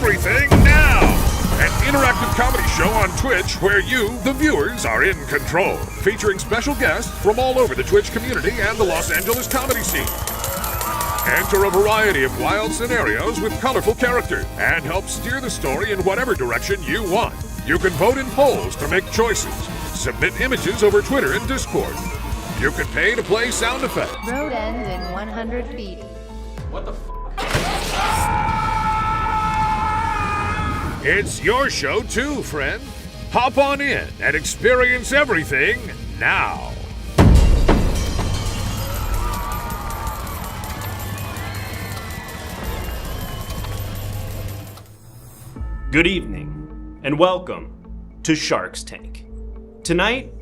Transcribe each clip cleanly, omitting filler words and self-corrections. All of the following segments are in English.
Everything Now, an interactive comedy show on Twitch where you, the viewers, are in control, featuring special guests from all over the Twitch community and the Los Angeles comedy scene. Enter a variety of wild scenarios with colorful characters and help steer the story in whatever direction you want. You can vote in polls to make choices, submit images over Twitter and Discord. You can pay to play sound effects. Road ends in 100 feet. What the f***? It's your show too, friend. Hop on in and experience everything now. Good evening, and welcome to Shark's Tank. Tonight,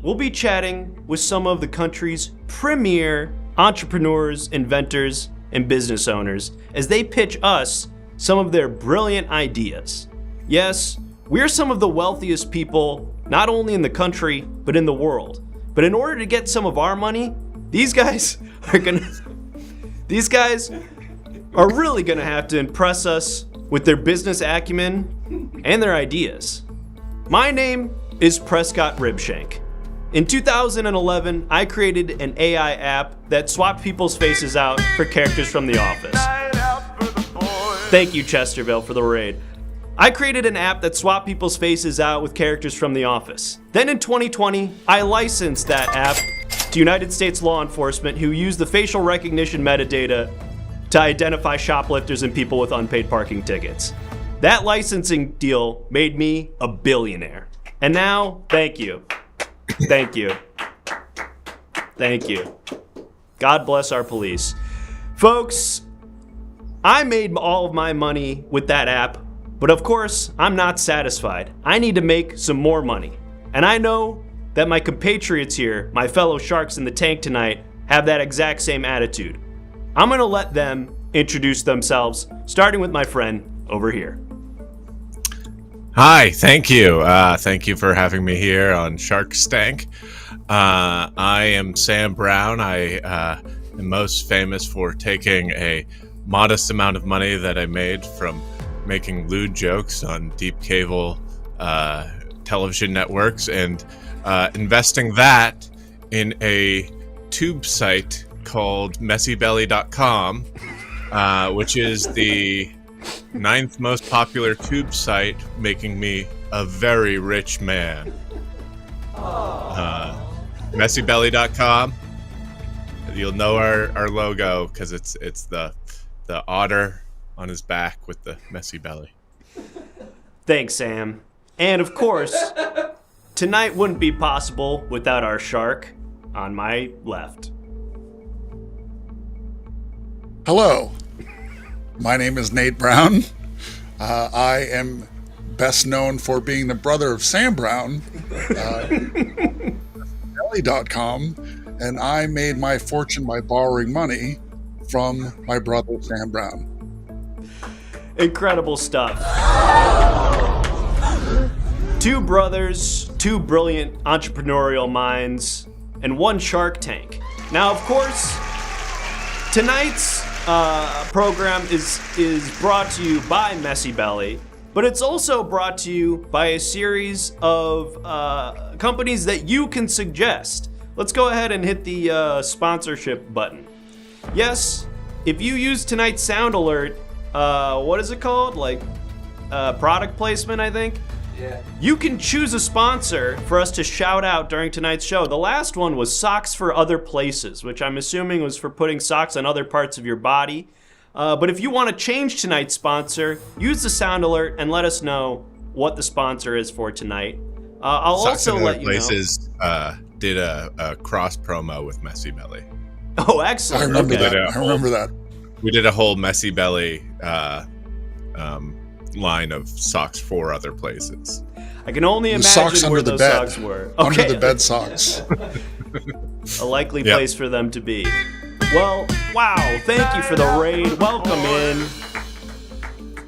we'll be chatting with some of the country's premier entrepreneurs, inventors, and business owners as they pitch us some of their brilliant ideas. Yes, we're some of the wealthiest people, not only in the country, but in the world. But in order to get some of our money, these guys are really gonna have to impress us with their business acumen and their ideas. My name is Prescott Ribshank. In 2011, I created an AI app that swapped people's faces out for characters from The Office. Thank you, Chesterville, for the raid. I created an app that swapped people's faces out with characters from The Office. Then in 2020, I licensed that app to United States law enforcement who used the facial recognition metadata to identify shoplifters and people with unpaid parking tickets. That licensing deal made me a billionaire. And now, thank you. Thank you. Thank you. God bless our police. Folks, I made all of my money with that app, but of course, I'm not satisfied. I need to make some more money. And I know that my compatriots here, my fellow sharks in the tank tonight, have that exact same attitude. I'm gonna let them introduce themselves, starting with my friend over here. Hi, thank you. Thank you for having me here on Shark's Tank. I am Sam Brown. I am most famous for taking a modest amount of money that I made from making lewd jokes on deep cable television networks and investing that in a tube site called messybelly.com, which is the 9th most popular tube site, making me a very rich man. Messybelly.com. You'll know our logo because it's the otter on his back with the messy belly. Thanks, Sam. And of course, tonight wouldn't be possible without our shark on my left. Hello, my name is Nate Brown. I am best known for being the brother of Sam Brown, Belly.com, and I made my fortune by borrowing money from my brother Sam Brown. Incredible stuff. Two brothers, two brilliant entrepreneurial minds, and one Shark Tank. Now, of course, tonight's program is brought to you by Messy Belly, but it's also brought to you by a series of companies that you can suggest. Let's go ahead and hit the sponsorship button. Yes, if you use tonight's sound alert, what is it called? Like product placement, I think? Yeah. You can choose a sponsor for us to shout out during tonight's show. The last one was Socks for Other Places, which I'm assuming was for putting socks on other parts of your body. But if you want to change tonight's sponsor, use the sound alert and let us know what the sponsor is for tonight. I'll Socks also in let Other you know. Places did a cross promo with Messy Belly. Oh, excellent. I remember Okay. that. I remember that. We did a whole Messy Belly line of socks for other places. I can only The imagine socks where under the those bed. socks were. Under Okay. the bed socks. A likely Yep. place for them to be. Well, wow, thank you for the raid. Welcome in.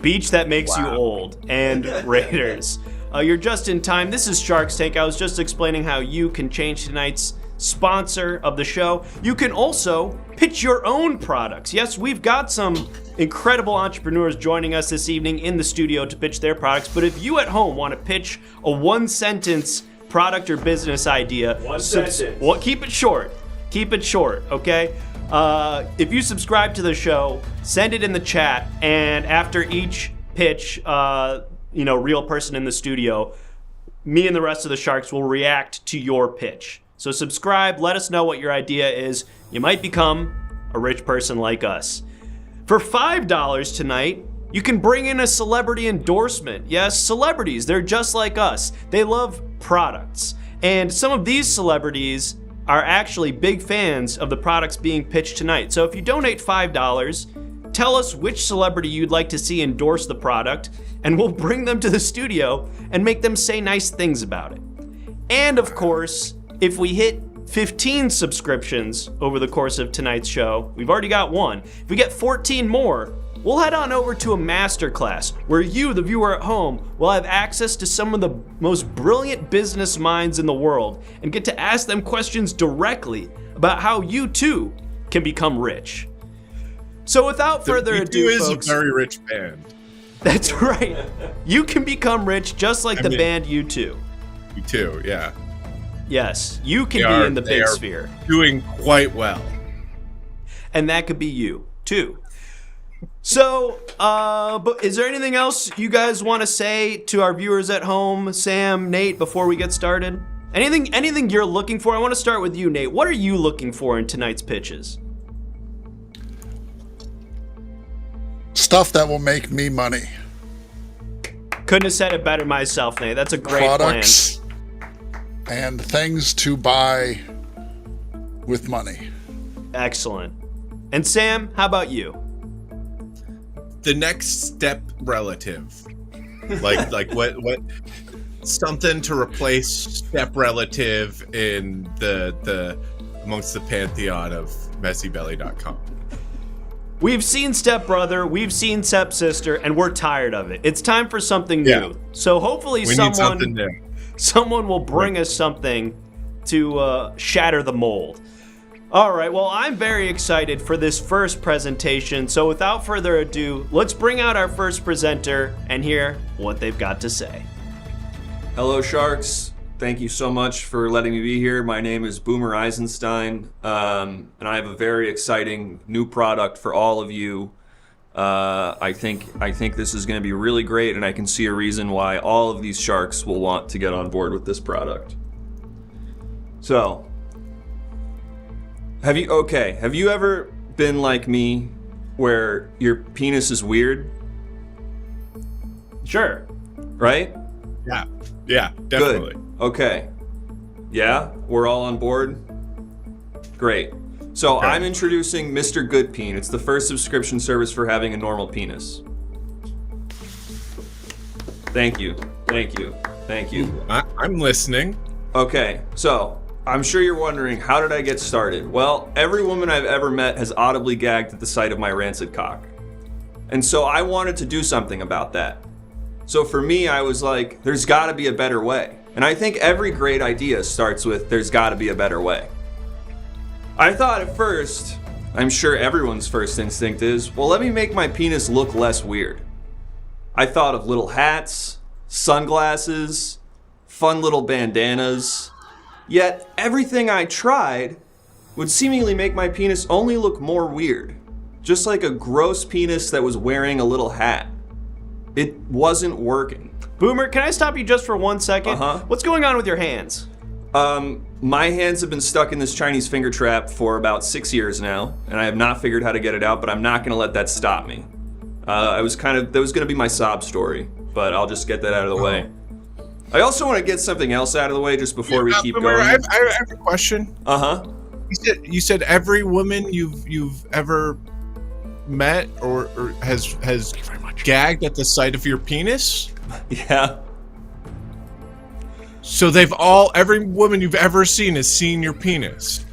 Beach that makes you old. And Raiders. You're just in time. This is Shark's Tank. I was just explaining how you can change tonight's sponsor of the show. You can also pitch your own products. Yes, we've got some incredible entrepreneurs joining us this evening in the studio to pitch their products, but if you at home want to pitch a one-sentence product or business idea, keep it short. Keep it short, okay? If you subscribe to the show, send it in the chat, and after each pitch, real person in the studio, me and the rest of the Sharks will react to your pitch. So subscribe, let us know what your idea is. You might become a rich person like us. For $5 tonight, you can bring in a celebrity endorsement. Yes, celebrities, they're just like us. They love products. And some of these celebrities are actually big fans of the products being pitched tonight. So if you donate $5, tell us which celebrity you'd like to see endorse the product, and we'll bring them to the studio and make them say nice things about it. And of course, if we hit 15 subscriptions over the course of tonight's show, we've already got one. If we get 14 more, we'll head on over to a masterclass where you, the viewer at home, will have access to some of the most brilliant business minds in the world and get to ask them questions directly about how you too can become rich. So without further ado, folks, a very rich band. That's right. You can become rich just like the band U2. U2, yeah. Yes, you can be in the big sphere. Doing quite well. And that could be you, too. So, but is there anything else you guys want to say to our viewers at home, Sam, Nate, before we get started? Anything you're looking for? I want to start with you, Nate. What are you looking for in tonight's pitches? Stuff that will make me money. Couldn't have said it better myself, Nate. That's a great Products and things to buy with money. Excellent. And Sam, how about you? The next step relative. like what something to replace step relative in the amongst the pantheon of messybelly.com. We've seen Step Brother, we've seen Step Sister, and we're tired of it. It's time for something new. So hopefully someone will bring us something to shatter the mold. All right, well, I'm very excited for this first presentation. So without further ado, let's bring out our first presenter and hear what they've got to say. Hello, Sharks. Thank you so much for letting me be here. My name is Boomer Eisenstein, and I have a very exciting new product for all of you. I think this is going to be really great, and I can see a reason why all of these Sharks will want to get on board with this product. So, have you ever been like me, where your penis is weird? Sure. Right? Yeah, definitely. Good. Okay. Yeah, we're all on board? Great. So Okay. I'm introducing Mr. Good Peen. It's the first subscription service for having a normal penis. Thank you. I'm listening. Okay, so I'm sure you're wondering, how did I get started? Well, every woman I've ever met has audibly gagged at the sight of my rancid cock. And so I wanted to do something about that. So for me, I was like, there's gotta be a better way. And I think every great idea starts with, there's gotta be a better way. I thought at first, I'm sure everyone's first instinct is, well, let me make my penis look less weird. I thought of little hats, sunglasses, fun little bandanas. Yet everything I tried would seemingly make my penis only look more weird. Just like a gross penis that was wearing a little hat. It wasn't working. Boomer, can I stop you just for 1 second? Uh-huh. What's going on with your hands? My hands have been stuck in this Chinese finger trap for about 6 years now, and I have not figured how to get it out, but I'm not gonna let that stop me. That was gonna be my sob story, but I'll just get that out of the way. I also want to get something else out of the way just before we keep going. I have a question. Uh-huh. You said every woman you've ever met or has gagged at the sight of your penis? Yeah. So every woman you've ever seen has seen your penis.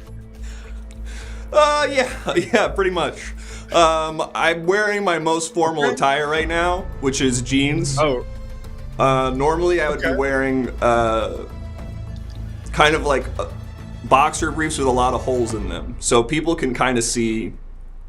Yeah, pretty much. I'm wearing my most formal attire right now, which is jeans. Oh. Normally I would be wearing kind of like boxer briefs with a lot of holes in them, so people can kind of see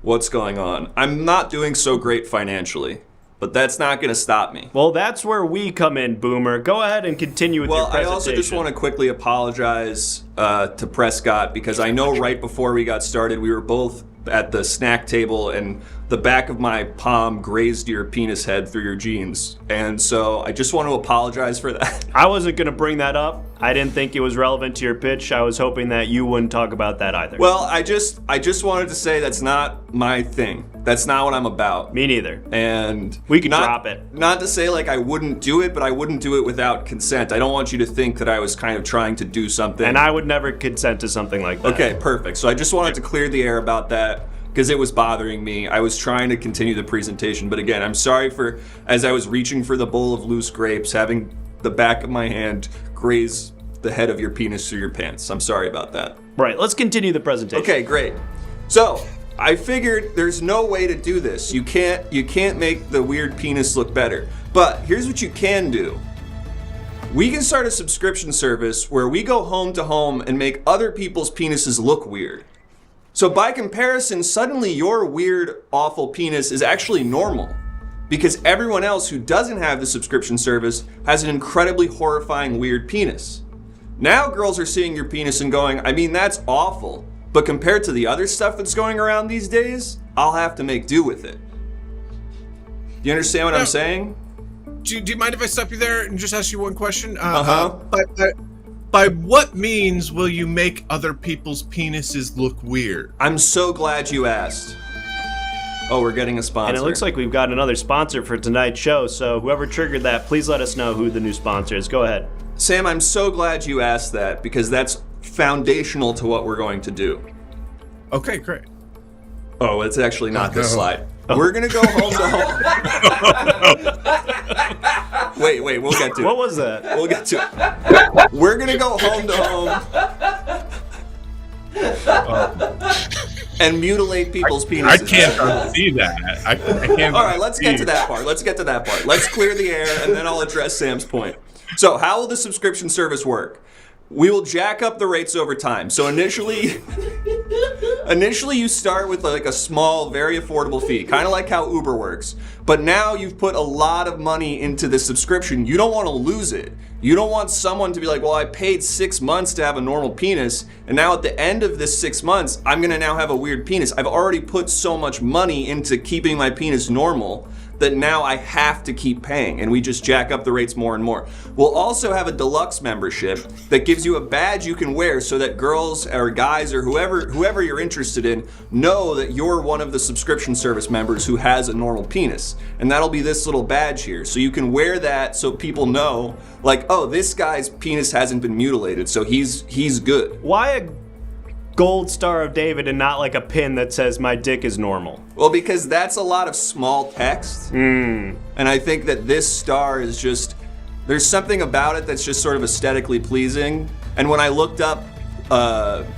what's going on. I'm not doing so great financially, but that's not going to stop me. Well, that's where we come in, Boomer. Go ahead and continue with your Well, I presentation. also just want to quickly apologize to Prescott, because I know right before we got started, we were both at the snack table and the back of my palm grazed your penis head through your jeans. And so I just want to apologize for that. I wasn't going to bring that up. I didn't think it was relevant to your pitch. I was hoping that you wouldn't talk about that either. Well, I just wanted to say that's not my thing. That's not what I'm about. Me neither. And we could drop it. Not to say like I wouldn't do it, but I wouldn't do it without consent. I don't want you to think that I was kind of trying to do something. And I would never consent to something like that. Okay, perfect. So I just wanted to clear the air about that, because it was bothering me. I was trying to continue the presentation, but again, I'm sorry for, as I was reaching for the bowl of loose grapes, having the back of my hand graze the head of your penis through your pants. I'm sorry about that. Right, let's continue the presentation. Okay, great. So, I figured there's no way to do this. You can't make the weird penis look better. But here's what you can do. We can start a subscription service where we go home to home and make other people's penises look weird. So by comparison, suddenly your weird, awful penis is actually normal, because everyone else who doesn't have the subscription service has an incredibly horrifying, weird penis. Now girls are seeing your penis and going, I mean, that's awful, but compared to the other stuff that's going around these days, I'll have to make do with it. Do you understand what I'm saying? Do you mind if I stop you there and just ask you one question? Uh-huh. By what means will you make other people's penises look weird? I'm so glad you asked. Oh, we're getting a sponsor. And it looks like we've got another sponsor for tonight's show, so whoever triggered that, please let us know who the new sponsor is. Go ahead. Sam, I'm so glad you asked that, because that's foundational to what we're going to do. Okay, great. Oh, it's actually not this slide. We're gonna go home to home. Wait, we'll get to it. What was that? We'll get to it. We're gonna go home to home and mutilate people's penises. I can't see that. I can't. All right, let's get to that part. Let's clear the air, and then I'll address Sam's point. So, how will the subscription service work? We will jack up the rates over time. So initially you start with like a small, very affordable fee, kind of like how Uber works. But now you've put a lot of money into the subscription. You don't want to lose it. You don't want someone to be like, well, I paid 6 months to have a normal penis, and now at the end of this 6 months, I'm gonna now have a weird penis. I've already put so much money into keeping my penis normal that now I have to keep paying, and we just jack up the rates more and more. We'll also have a deluxe membership that gives you a badge you can wear so that girls or guys or whoever you're interested in know that you're one of the subscription service members who has a normal penis. And that'll be this little badge here. So you can wear that so people know, like, oh, this guy's penis hasn't been mutilated, so he's good. Why a gold Star of David and not like a pin that says my dick is normal? Well, because that's a lot of small text. And I think that this star is just, there's something about it that's just sort of aesthetically pleasing. And when I looked up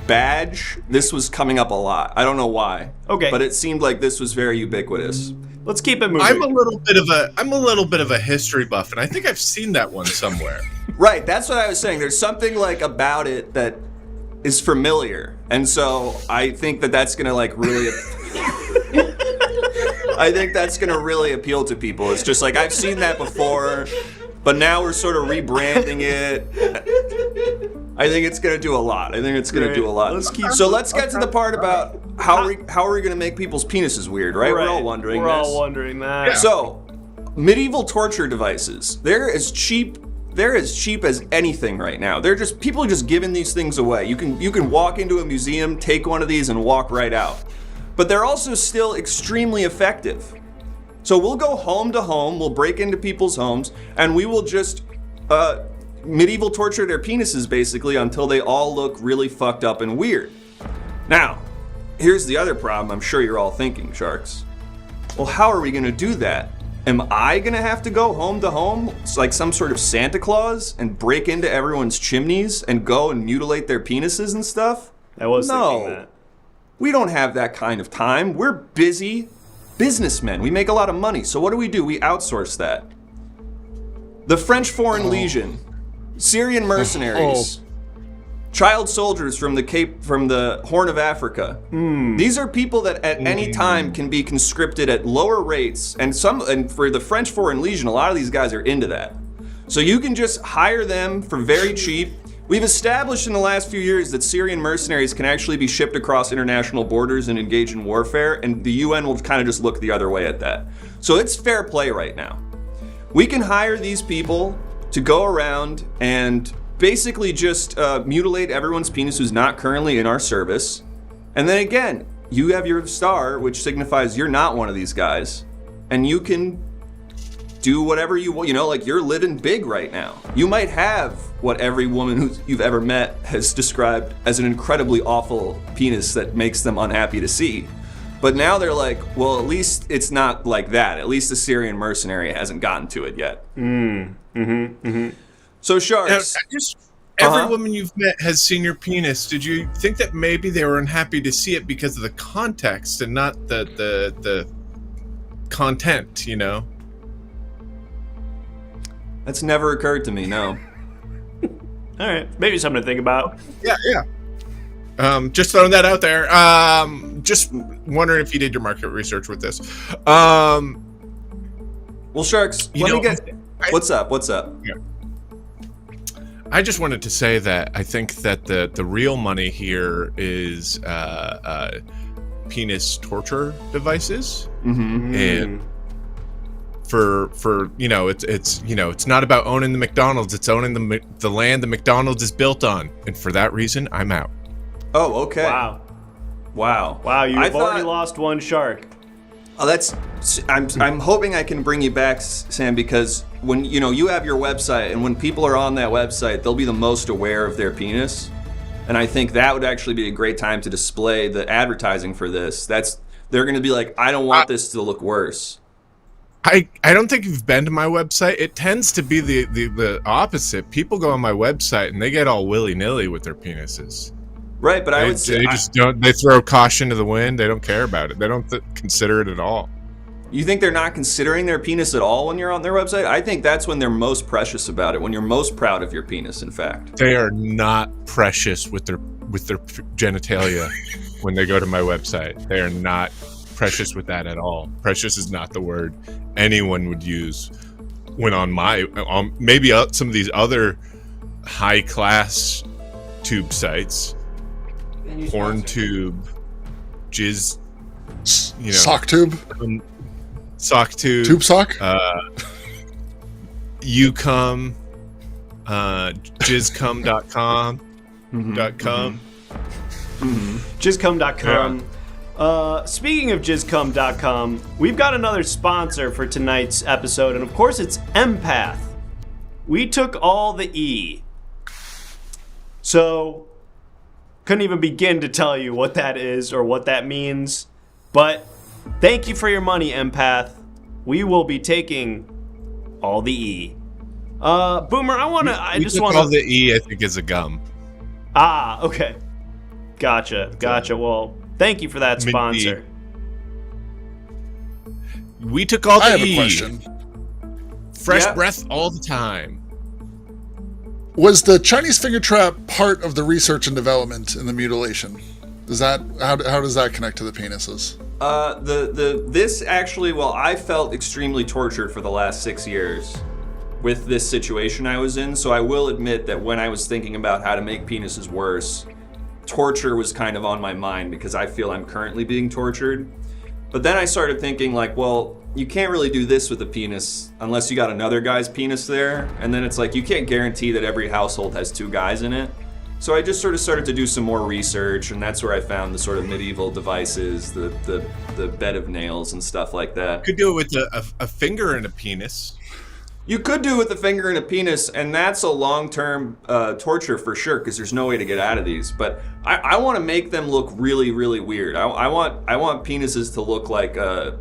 badge, this was coming up a lot. I don't know why. Okay. But it seemed like this was very ubiquitous. Let's keep it moving. I'm a little bit of a history buff, and I think I've seen that one somewhere. Right, that's what I was saying. There's something like about it that is familiar. And so I think that that's gonna like really I think that's gonna really appeal to people. It's just like, I've seen that before, but now we're sort of rebranding it. I think it's gonna do a lot. Let's get to the part about how are we gonna make people's penises weird, right? We're all wondering this. all wondering that. Yeah. So, medieval torture devices. They're as cheap as anything right now. People are just giving these things away. You can walk into a museum, take one of these, and walk right out. But they're also still extremely effective. So we'll go home to home, we'll break into people's homes, and we will just medieval torture their penises basically until they all look really fucked up and weird. Now, here's the other problem I'm sure you're all thinking, Sharks. Well, how are we gonna do that? Am I gonna have to go home to home, it's like some sort of Santa Claus, and break into everyone's chimneys and go and mutilate their penises and stuff? I was thinking that. We don't have that kind of time. We're busy businessmen. We make a lot of money. So what do? We outsource that. The French Foreign Legion, Syrian mercenaries. child soldiers from the Horn of Africa. These are people that at any time can be conscripted at lower rates, and for the French Foreign Legion, a lot of these guys are into that. So you can just hire them for very cheap. We've established in the last few years that Syrian mercenaries can actually be shipped across international borders and engage in warfare, and the UN will kind of just look the other way at that. So it's fair play right now. We can hire these people to go around and basically just mutilate everyone's penis who's not currently in our service. And then again, you have your star, which signifies you're not one of these guys, and you can do whatever you want. Like, you're living big right now. You might have what every woman who you've ever met has described as an incredibly awful penis that makes them unhappy to see. But now they're like, well, at least it's not like that. At least the Syrian mercenary hasn't gotten to it yet. So, Sharks. Every woman you've met has seen your penis. Did you think that maybe they were unhappy to see it because of the context and not the content, That's never occurred to me, no. All right, maybe something to think about. Yeah. Just throwing that out there. Just wondering if you did your market research with this. Well, Sharks, What's up? Yeah. I just wanted to say that I think that the real money here is penis torture devices, and for it's not about owning the McDonald's, it's owning the land the McDonald's is built on, and for that reason, I'm out. Oh, okay. Wow! You've already lost one shark. Oh, I'm hoping I can bring you back, Sam, because when you have your website, and when people are on that website, they'll be the most aware of their penis, and I think that would actually be a great time to display the advertising for this. They're going to be like, I don't want this to look worse. I don't think you've been to my website. It tends to be the opposite. People go on my website and they get all willy-nilly with their penises. Right, but I would say they throw caution to the wind. They don't care about it. They don't consider it at all. You think they're not considering their penis at all when you're on their website? I think that's when they're most precious about it, when you're most proud of your penis, in fact. They are not precious with their genitalia when they go to my website. They are not precious with that at all. Precious is not the word anyone would use when on maybe some of these other high class tube sites, porn tube, jizz, sock tube, tube sock, ucum, jizzcum.com, jizzcum.com. Speaking of jizzcum.com, we've got another sponsor for tonight's episode, and of course it's Empath. We took all the E. So, couldn't even begin to tell you what that is or what that means, but thank you for your money, Empath. We will be taking all the E. Boomer, all the E, I think, is a gum. Ah, okay. Gotcha. Well, thank you for that sponsor. We took all the E. I have a question. Fresh breath all the time. Was the Chinese finger trap part of the research and development in the mutilation? How does that connect to the penises? This actually, I felt extremely tortured for the last 6 years with this situation I was in, so I will admit that when I was thinking about how to make penises worse, torture was kind of on my mind because I feel I'm currently being tortured. But then I started thinking you can't really do this with a penis unless you got another guy's penis there, and then it's like you can't guarantee that every household has 2 guys in it. So I just sort of started to do some more research, and that's where I found the sort of medieval devices, the bed of nails and stuff like that. Could do it with a finger and a penis. You could do it with a finger and a penis, and that's a long-term torture for sure, because there's no way to get out of these. But I want to make them look really, really weird. I want penises to look like a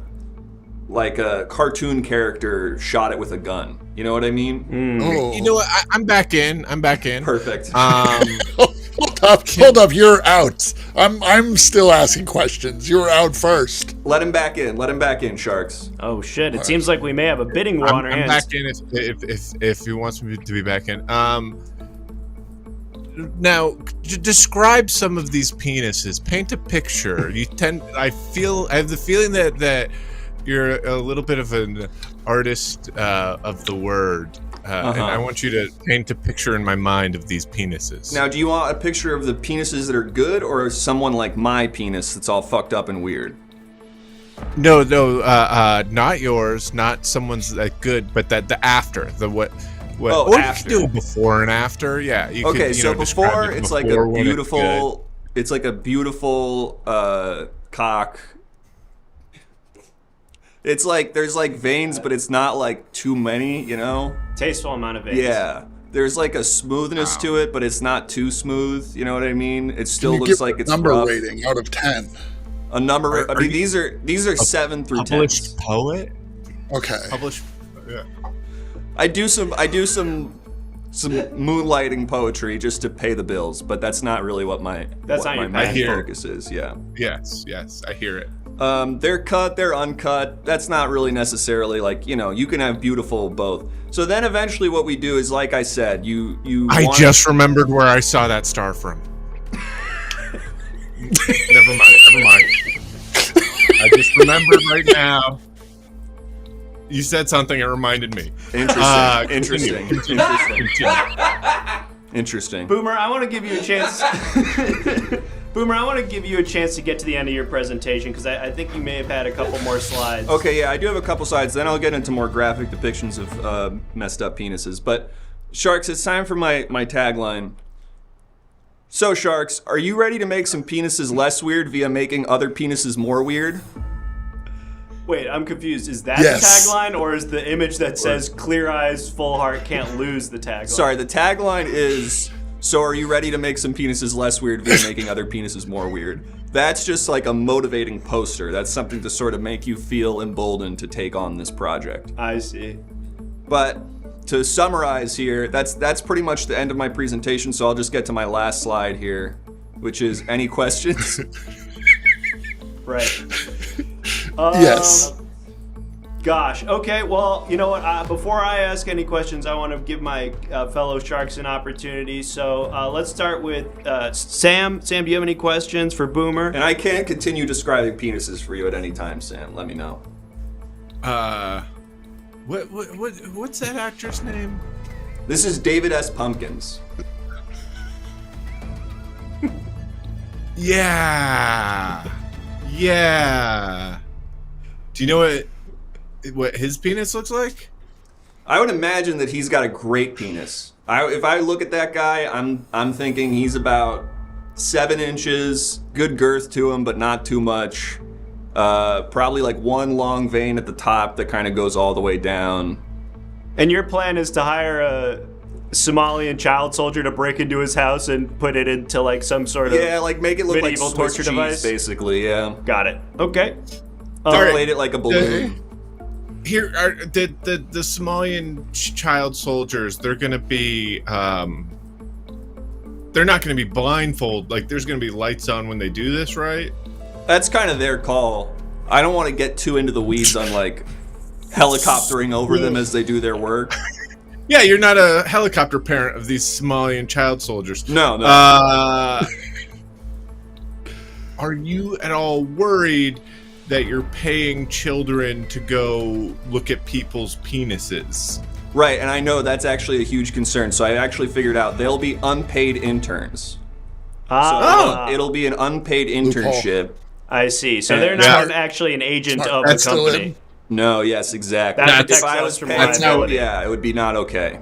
cartoon character shot it with a gun. You know what I mean? Oh. You know what? I'm back in. Perfect. Hold up. You're out. I'm still asking questions. You were out first. Let him back in, Sharks. Oh shit! It seems like we may have a bidding war on our hands. I'm back in if he wants me to be back in. now describe some of these penises. Paint a picture. I have the feeling that you're a little bit of an artist of the word. And I want you to paint a picture in my mind of these penises. Now, do you want a picture of the penises that are good, or someone like my penis that's all fucked up and weird? No, not yours, not someone's that good, but the after, what? Oh, or after. you can do a before and after. Yeah. You Okay, could, so before it's like a when beautiful, it's like a beautiful cock. It's like there's like veins, but it's not like too many, you know? Tasteful amount of veins. Yeah. There's like a smoothness to it, but it's not too smooth. You know what I mean? It still Can you looks give like a it's number rough. rating out of 10? A number. I mean, these are 7 through 10. Published poet. Okay. Published. Yeah. I do some moonlighting poetry just to pay the bills, but that's not really what my main focus is. Yeah. Yes, I hear it. They're cut, they're uncut. That's not really necessarily like, you know, you can have beautiful both. So then eventually what we do is, like I said, I just remembered where I saw that star from. Never mind. I just remembered right now. You said something that reminded me. Interesting. Boomer, I want to give you a chance. Boomer, I want to give you a chance to get to the end of your presentation because I think you may have had a couple more slides. Okay, yeah, I do have a couple slides. Then I'll get into more graphic depictions of messed up penises. But Sharks, it's time for my tagline. So Sharks, are you ready to make some penises less weird via making other penises more weird? Wait, I'm confused. Is that Yes. the tagline, or is the image that says "Clear eyes, full heart, can't lose" the tagline? Sorry, the tagline is, so are you ready to make some penises less weird via making other penises more weird? That's just like a motivating poster. That's something to sort of make you feel emboldened to take on this project. I see. But to summarize here, that's pretty much the end of my presentation, so I'll just get to my last slide here, which is any questions? Right. Yes. Gosh. Okay. Well, you know what? Before I ask any questions, I want to give my fellow Sharks an opportunity. So let's start with Sam. Sam, do you have any questions for Boomer? And I can continue describing penises for you at any time, Sam. Let me know. What's that actor's name? This is David S. Pumpkins. Yeah. Do you know what his penis looks like? I would imagine that he's got a great penis. If I look at that guy, I'm thinking he's about 7 inches, good girth to him, but not too much. Probably like one long vein at the top that kind of goes all the way down. And your plan is to hire a Somalian child soldier to break into his house and put it into like some sort of like make it look like medieval Swiss torture cheese, device? basically. Yeah. Got it. Okay. Inflate it like a balloon. Here are the Somalian child soldiers. They're gonna be they're not gonna be blindfolded. Like there's gonna be lights on when they do this, right? That's kind of their call. I don't want to get too into the weeds on like helicoptering over them as they do their work. Yeah, you're not a helicopter parent of these Somalian child soldiers. No. Are you at all worried that you're paying children to go look at people's penises? Right, and I know that's actually a huge concern. So I actually figured out they'll be unpaid interns. So it'll be an unpaid internship. I see. So they're not actually an agent of the company. No, yes, exactly. That If I was protects us from paying, liability. yeah, it would be not okay.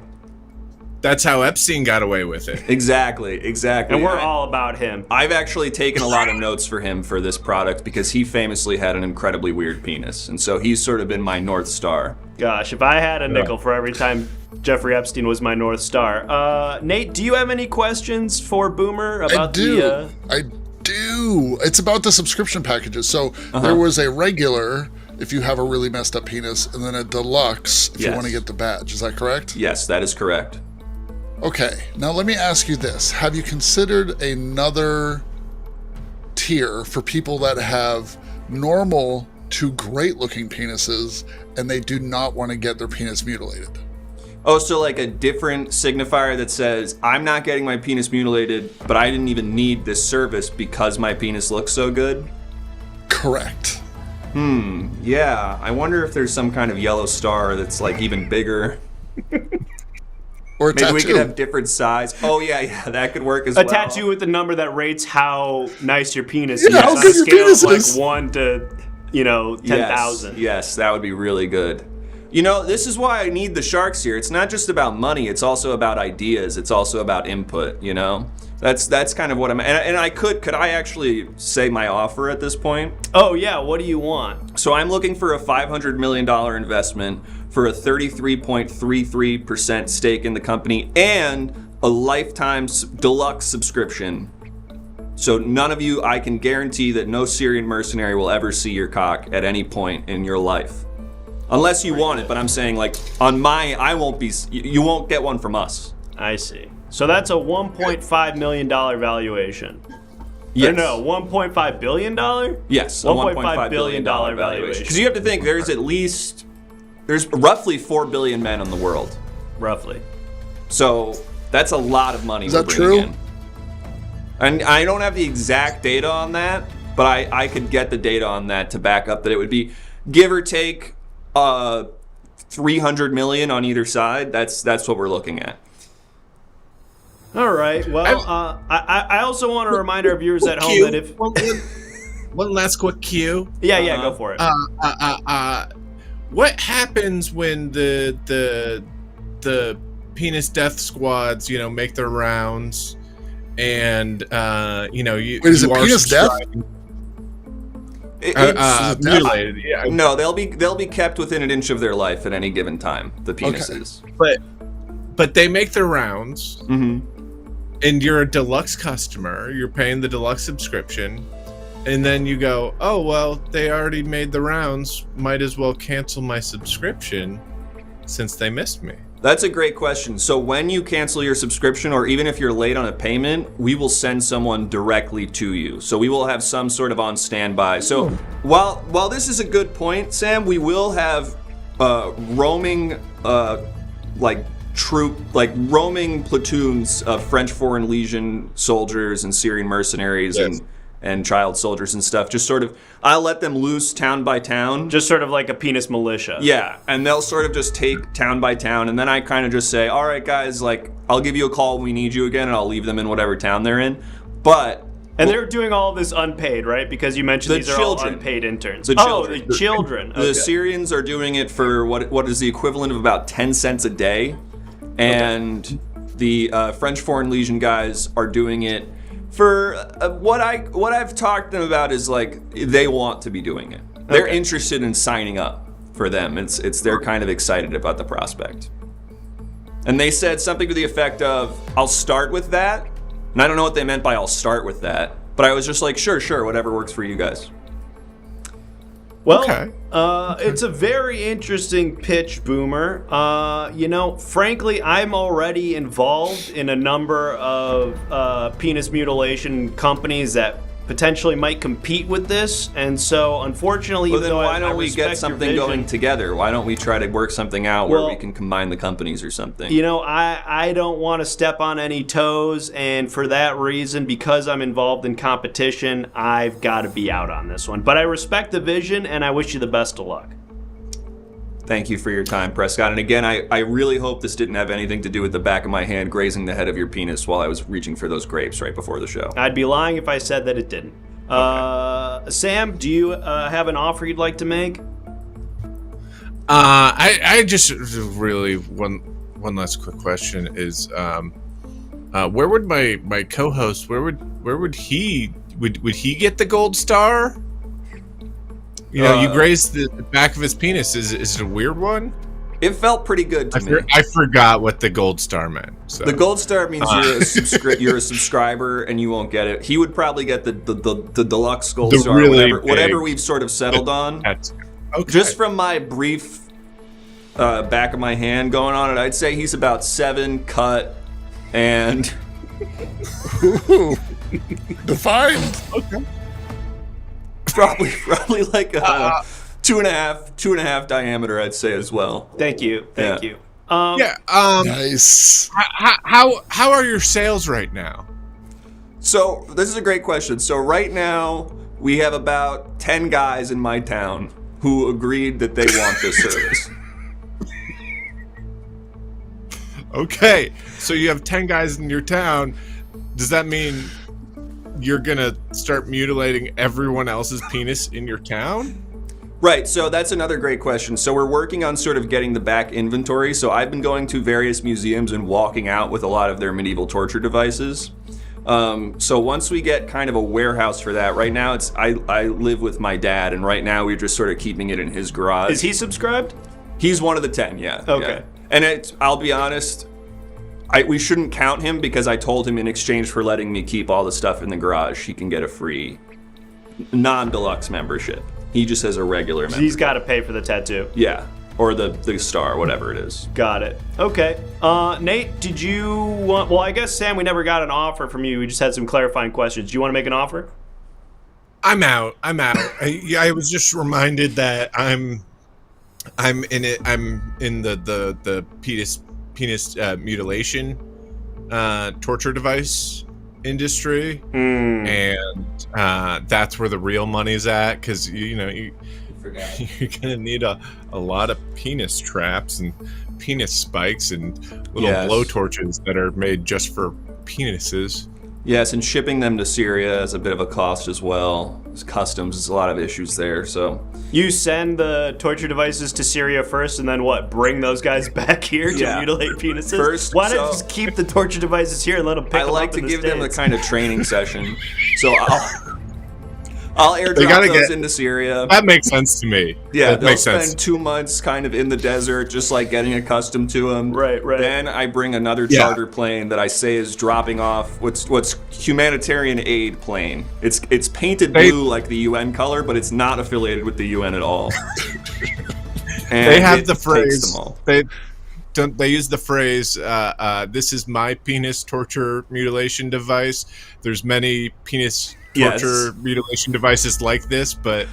That's how Epstein got away with it. Exactly. And we're all about him. I've actually taken a lot of notes for him for this product because he famously had an incredibly weird penis. And so he's sort of been my North Star. Gosh, if I had a nickel for every time Jeffrey Epstein was my North Star. Nate, do you have any questions for Boomer about I do. It's about the subscription packages. So there was a regular, if you have a really messed up penis, and then a deluxe if you want to get the badge. Is that correct? Yes, that is correct. Okay, now let me ask you this. Have you considered another tier for people that have normal to great looking penises and they do not want to get their penis mutilated? Oh, so like a different signifier that says, I'm not getting my penis mutilated, but I didn't even need this service because my penis looks so good? Correct. Yeah. I wonder if there's some kind of yellow star that's like even bigger. Or a Maybe tattoo. we could have different size. Oh, yeah, that could work as A well. tattoo with a number that rates how nice your penis is. Yeah, how on good a your scale penis of like is. 1 to, 10,000. Yes, that would be really good. You know, this is why I need the sharks here. It's not just about money. It's also about ideas. It's also about input, you know? That's kind of what I'm... And I could I actually say my offer at this point? Oh, yeah, what do you want? So I'm looking for a $500 million investment for a 33.33% stake in the company and a lifetime deluxe subscription. So none of you, I can guarantee that no Syrian mercenary will ever see your cock at any point in your life. Unless you want it, but I'm saying like on my, I won't be, you won't get one from us. I see. So that's a $1.5 million valuation. Yes. Or no, $1.5 billion? Yes, a $1.5 billion valuation. Because you have to think, there's roughly 4 billion men in the world. Roughly. So that's a lot of money. Is that we're bringing true? in. And I don't have the exact data on that, but I could get the data on that to back up that it would be give or take 300 million on either side. That's what we're looking at. All right. Well, I also want to remind our viewers at home that if one last quick cue. yeah, go for it. What happens when the penis death squads, make their rounds, and you Wait, is it are penis death? Mutilated, yeah. No, they'll be kept within an inch of their life at any given time. The penises. But they make their rounds, Mm-hmm. and you're a deluxe customer. You're paying the deluxe subscription, and then you go, oh well, they already made the rounds. Might as well cancel my subscription since they missed me. That's a great question. So when you cancel your subscription, or even if you're late on a payment, we will send someone directly to you. So we will have some sort of on standby. So while this is a good point, Sam, we will have roaming roaming platoons of French Foreign Legion soldiers and Syrian mercenaries and child soldiers and stuff. Just sort of, I'll let them loose town by town. Just sort of like a penis militia. Yeah, and they'll sort of just take town by town, and then I kind of just say, all right, guys, like, I'll give you a call when we need you again, and I'll leave them in whatever town they're in. But... And they're doing all of this unpaid, right? Because you mentioned these are all unpaid interns. The children. Oh, the children. The Syrians are doing it for what is the equivalent of about 10 cents a day. And the French Foreign Legion guys are doing it for what I've talked to them about is like they want to be doing it. They're interested in signing up for them. It's they're kind of excited about the prospect. And they said something to the effect of, I'll start with that. And I don't know what they meant by I'll start with that, but I was just like, sure, whatever works for you guys. Well, Okay. It's a very interesting pitch, Boomer. Frankly, I'm already involved in a number of penis mutilation companies that potentially might compete with this, and so unfortunately, Well, even then though why I don't we respect get something your going vision, together? Why don't we try to work something out where Well, we can combine the companies or something? I don't want to step on any toes, and for that reason, because I'm involved in competition, I've got to be out on this one. But I respect the vision, and I wish you the best of luck. Thank you for your time, Prescott. And again, I really hope this didn't have anything to do with the back of my hand grazing the head of your penis while I was reaching for those grapes right before the show. I'd be lying if I said that it didn't. Sam, do you have an offer you'd like to make? I just really one last quick question is where would my co-host where would he get the gold star? You grazed the back of his penis. Is it a weird one? It felt pretty good to me. I forgot what the gold star meant. So. The gold star means you're a subscriber and you won't get it. He would probably get the deluxe gold star, really whatever we've sort of settled on. Okay. Just from my brief back of my hand going on it, I'd say he's about 7 cut and Ooh. Defined. Okay. probably like a 2.5 diameter, I'd say as well. Thank you. Yeah. You. Nice. How are your sales right now? So this is a great question. So right now we have about 10 guys in my town who agreed that they want this service. Okay, so you have 10 guys in your town. Does that mean you're gonna start mutilating everyone else's penis in your town? Right, so that's another great question. So we're working on sort of getting the back inventory. So I've been going to various museums and walking out with a lot of their medieval torture devices. So once we get kind of a warehouse for that, right now I live with my dad, and right now we're just sort of keeping it in his garage. Is he subscribed? He's one of the 10, yeah. Okay. Yeah. And I'll be honest, we shouldn't count him because I told him in exchange for letting me keep all the stuff in the garage, he can get a free non-deluxe membership. He just has a regular membership. He's got to pay for the tattoo. Yeah, or the star, whatever it is. Got it. Okay. Nate, did you want... Well, I guess, Sam, we never got an offer from you. We just had some clarifying questions. Do you want to make an offer? I'm out. I was just reminded that I'm in it. I'm in the penis mutilation torture device industry, and that's where the real money's at, because you're gonna need a lot of penis traps and penis spikes and little blow torches that are made just for penises. Yes, and shipping them to Syria is a bit of a cost as well. There's customs, there's a lot of issues there, so... You send the torture devices to Syria first, and then what? Bring those guys back here to mutilate penises? First, why not just keep the torture devices here and let them pick them up? I like to give them a kind of training session, so I'll airdrop those into Syria. That makes sense to me. Yeah, that they'll makes spend sense. 2 months kind of in the desert, just like getting accustomed to them. Right. Then I bring another charter plane that I say is dropping off what's humanitarian aid plane. It's painted blue like the UN color, but it's not affiliated with the UN at all. And they have the phrase. They use the phrase, this is my penis torture mutilation device. There's many penis torture mutilation devices like this, but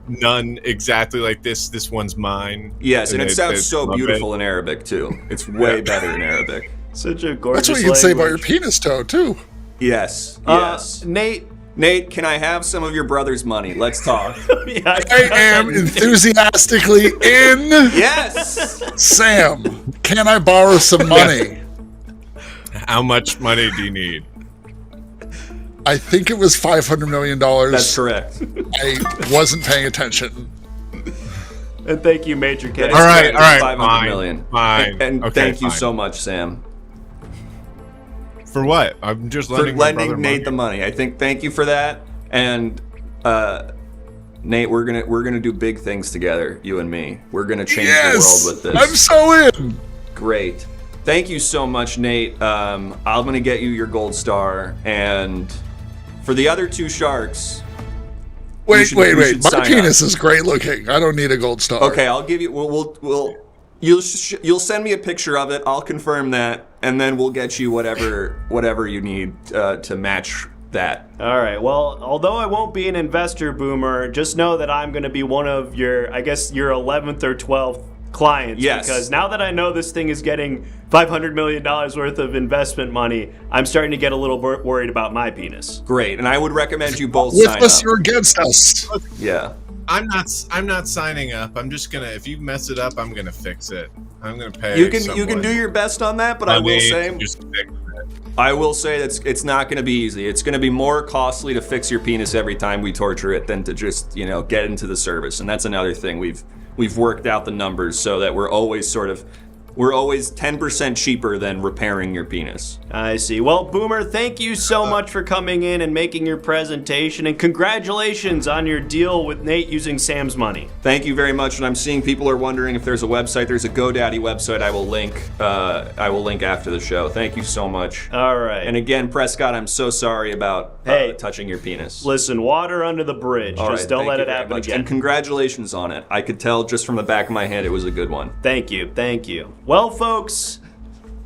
none exactly like this. This one's mine. Yes, and it sounds so beautiful in Arabic, too. It's way better in Arabic. Such a gorgeous That's what you can say about your penis toe, too. Yes. Nate, can I have some of your brother's money? Let's talk. I am enthusiastically in. Yes! Sam, can I borrow some money? How much money do you need? I think it was $500 million. That's correct. I wasn't paying attention. And thank you, Major K. All right, $500 million. Fine. And okay, thank you so much, Sam. For what? I'm just for lending Nate the money. Thank you for that. And Nate, we're gonna do big things together, you and me. We're gonna change the world with this. I'm so in. Great. Thank you so much, Nate. I'm gonna get you your gold star, and for the other two sharks. Wait. My penis is great looking. I don't need a gold star. Okay, I'll give you. You'll send me a picture of it. I'll confirm that, and then we'll get you whatever you need to match that. All right. Well, although I won't be an investor, Boomer, just know that I'm going to be one of your 11th or 12th clients. Yes. Because now that I know this thing is getting $500 million worth of investment money, I'm starting to get a little worried about my penis. Great, and I would recommend you both with sign us up. You're against us. Yeah. I'm not signing up. I'm just gonna. If you mess it up, I'm gonna fix it. I'm gonna pay. You can do your best on that, but I will say that it's not going to be easy. It's going to be more costly to fix your penis every time we torture it than to just get into the service. And that's another thing we've worked out the numbers so that we're always 10% cheaper than repairing your penis. I see. Well, Boomer, thank you so much for coming in and making your presentation, and congratulations on your deal with Nate using Sam's money. Thank you very much. And I'm seeing people are wondering if there's a website. There's a GoDaddy website I will link after the show. Thank you so much. All right. And again, Prescott, I'm so sorry about touching your penis. Listen, water under the bridge. Just don't let it happen again. And congratulations on it. I could tell just from the back of my head it was a good one. Thank you. Well, folks,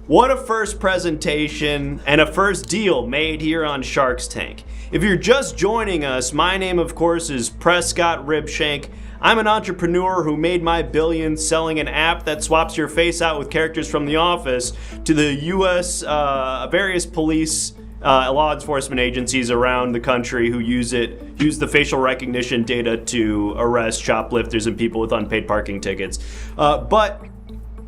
what a first presentation and a first deal made here on Shark's Tank. If you're just joining us, my name, of course, is Prescott Ribshank. I'm an entrepreneur who made my billions selling an app that swaps your face out with characters from The Office to the U.S. Various police law enforcement agencies around the country who use the facial recognition data to arrest shoplifters and people with unpaid parking tickets. But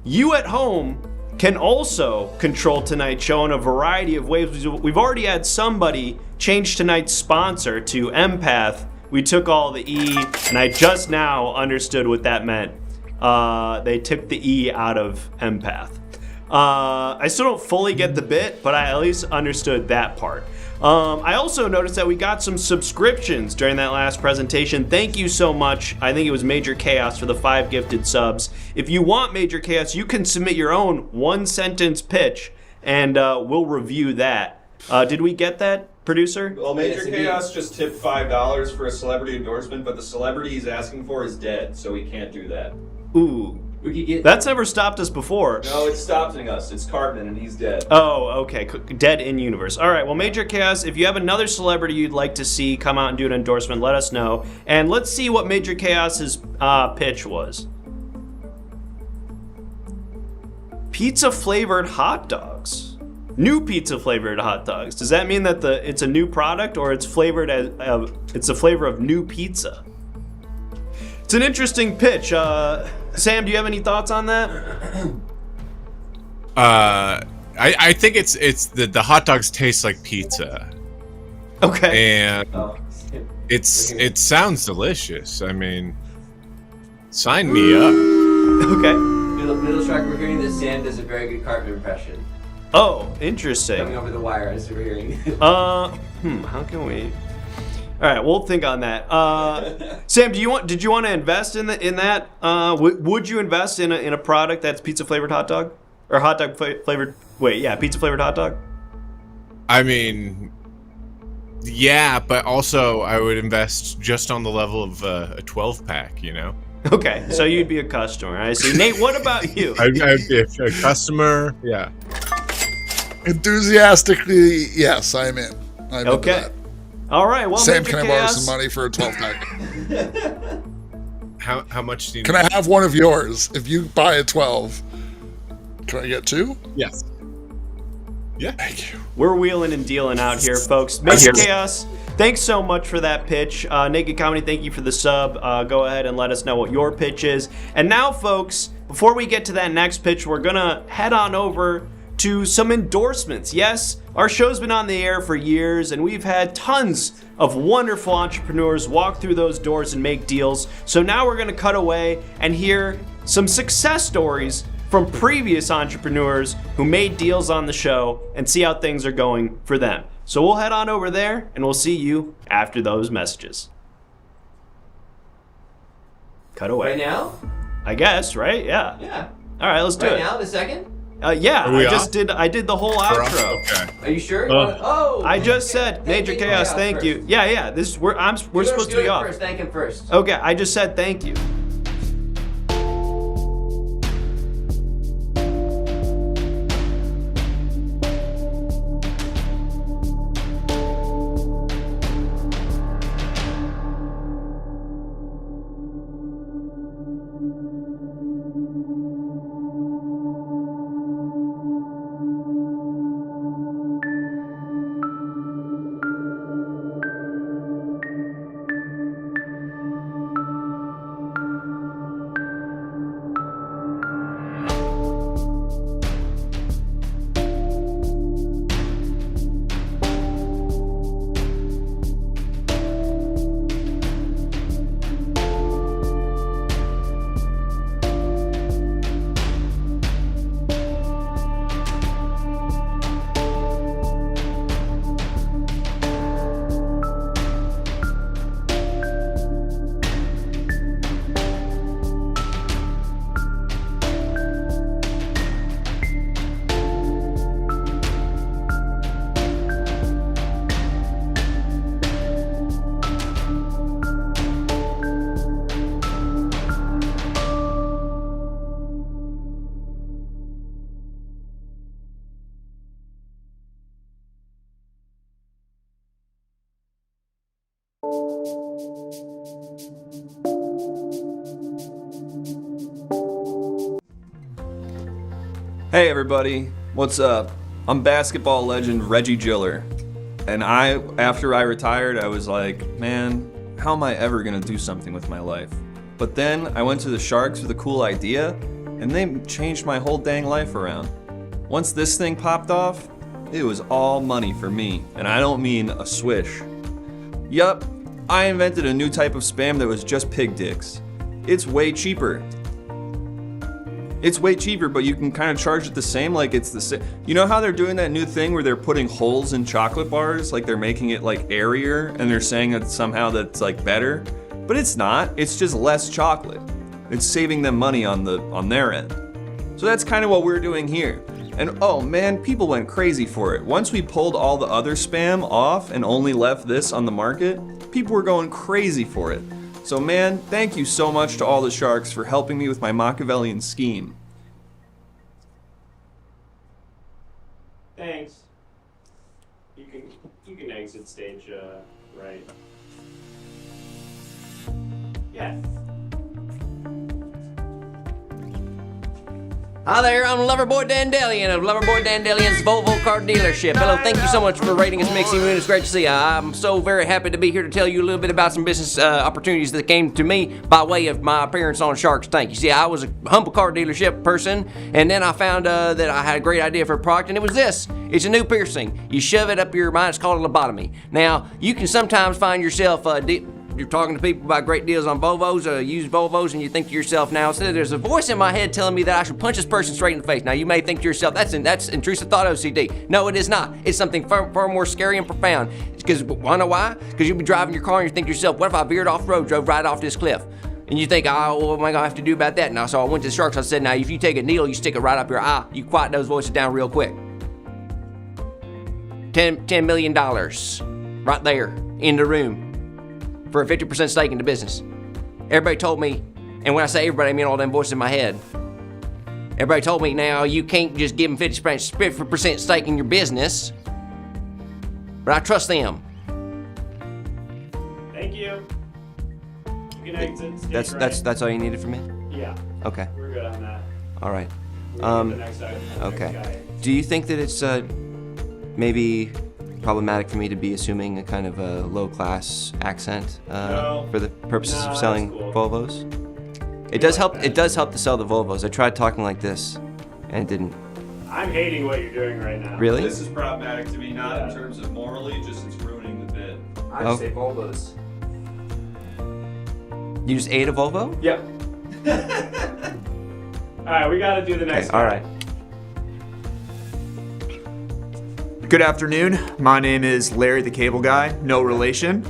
you at home can also control tonight's show in a variety of ways. We've already had somebody change tonight's sponsor to Empath. We took all the E, and I just now understood what that meant. They took the E out of Empath. I still don't fully get the bit, but I at least understood that part. I also noticed that we got some subscriptions during that last presentation. Thank you so much. I think it was Major Chaos for the 5 gifted subs. If you want Major Chaos, you can submit your own 1-sentence pitch, and we'll review that. Did we get that, producer? Well, Major Chaos just tipped $5 for a celebrity endorsement, but the celebrity he's asking for is dead, so he can't do that. Ooh. That's never stopped us before. No, it's stopping us. It's Cartman, and he's dead. Oh, okay. Dead in universe. All right. Well, Major Chaos, if you have another celebrity you'd like to see come out and do an endorsement, let us know. And let's see what Major Chaos's pitch was. Pizza-flavored hot dogs. New pizza-flavored hot dogs. Does that mean that it's a new product, or it's flavored as it's the flavor of new pizza? It's an interesting pitch. Sam, do you have any thoughts on that? I think it's the hot dogs taste like pizza. Okay. And it sounds delicious. I mean, sign me up. Okay. Middle Shark, we're hearing that Sam does a very good Cartman impression. Oh, interesting. Coming over the wire as we're hearing. How can we? All right, we'll think on that. Sam, did you want to invest in that? Would you invest in a product that's pizza flavored hot dog or hot dog flavored? Wait, yeah, pizza flavored hot dog. I mean, yeah, but also I would invest just on the level of a 12-pack, you know. Okay, so you'd be a customer. I see. Nate, what about you? I'd be a customer. Yeah. Enthusiastically, yes, I'm in. I'm into that. All right. Well, Sam, Major can I Chaos. borrow some money for a 12-pack? How much do you Can I have one of yours? If you buy a 12, can I get 2? Yes. Yeah. Thank you. We're wheeling and dealing out here, folks. Major Chaos, thanks so much for that pitch. Naked Comedy, thank you for the sub. Go ahead and let us know what your pitch is. And now, folks, before we get to that next pitch, we're going to head on over to some endorsements. Yes, our show's been on the air for years, and we've had tons of wonderful entrepreneurs walk through those doors and make deals. So now we're going to cut away and hear some success stories from previous entrepreneurs who made deals on the show and see how things are going for them. So we'll head on over there, and we'll see you after those messages. Cut away. Right now? I guess, right? Yeah. Yeah. All right, let's do it. Right now, the second? Yeah, Are we off? I did the whole outro. Okay. Are you sure? I just said, Major Chaos, thank you. Yeah. We're supposed to be off. First. Thank him first. Okay, I just said thank you. Hey everybody, what's up? I'm basketball legend Reggie Giller. And after I retired, I was like, man, how am I ever gonna do something with my life? But then I went to the Sharks with a cool idea, and they changed my whole dang life around. Once this thing popped off, it was all money for me, and I don't mean a swish. Yup, I invented a new type of spam that was just pig dicks. It's way cheaper. It's way cheaper, but you can kind of charge it the same, like it's the same. You know how they're doing that new thing where they're putting holes in chocolate bars, like they're making it like airier, and they're saying that somehow that's like better? But it's not, it's just less chocolate. It's saving them money on their end. So that's kind of what we're doing here. And oh man, people went crazy for it. Once we pulled all the other spam off and only left this on the market, people were going crazy for it. So man, thank you so much to all the Sharks for helping me with my Machiavellian scheme. Thanks. You can exit stage right. Yeah. Hi there, I'm Loverboy Dandelion of Loverboy Dandelion's Volvo car dealership. Hello, thank you so much for rating us, Mixie Moon. It's great to see you. I'm so very happy to be here to tell you a little bit about some business opportunities that came to me by way of my appearance on Shark's Tank. You see, I was a humble car dealership person, and then I found that I had a great idea for a product, and it was this. It's a new piercing. You shove it up your mind. It's called a lobotomy. Now, you can sometimes find yourself you're talking to people about great deals on Volvos, used Volvos, and you think to yourself now, so there's a voice in my head telling me that I should punch this person straight in the face. Now, you may think to yourself, that's intrusive thought OCD. No, it is not. It's something far more scary and profound. Because, wanna know why? Because you'll be driving your car and you think to yourself, what if I veered off the road, drove right off this cliff? And you think, oh, what am I gonna have to do about that? Now, so I went to the Sharks. I said, now, if you take a needle, you stick it right up your eye, you quiet those voices down real quick. $10 million right there in the room for a 50% stake in the business. Everybody told me, and when I say everybody, I mean all them voices in my head. Everybody told me, now you can't just give them 50% stake in your business, but I trust them. Thank you. You can exit stage That's all you needed from me? Yeah. Okay. We're good on that. All right. The next item. Okay. Do you think that it's maybe problematic for me to be assuming a kind of a low-class accent No. for the purposes No, of selling that's cool. Volvos? It does help. It does help to sell the Volvos. I tried talking like this, and it didn't. I'm hating what you're doing right now. Really? This is problematic to me, not in terms of morally, just it's ruining the bit. I just say Volvos. You just ate a Volvo? Yep. All right, we got to do the next. Okay. All right. Good afternoon. My name is Larry the Cable Guy, no relation.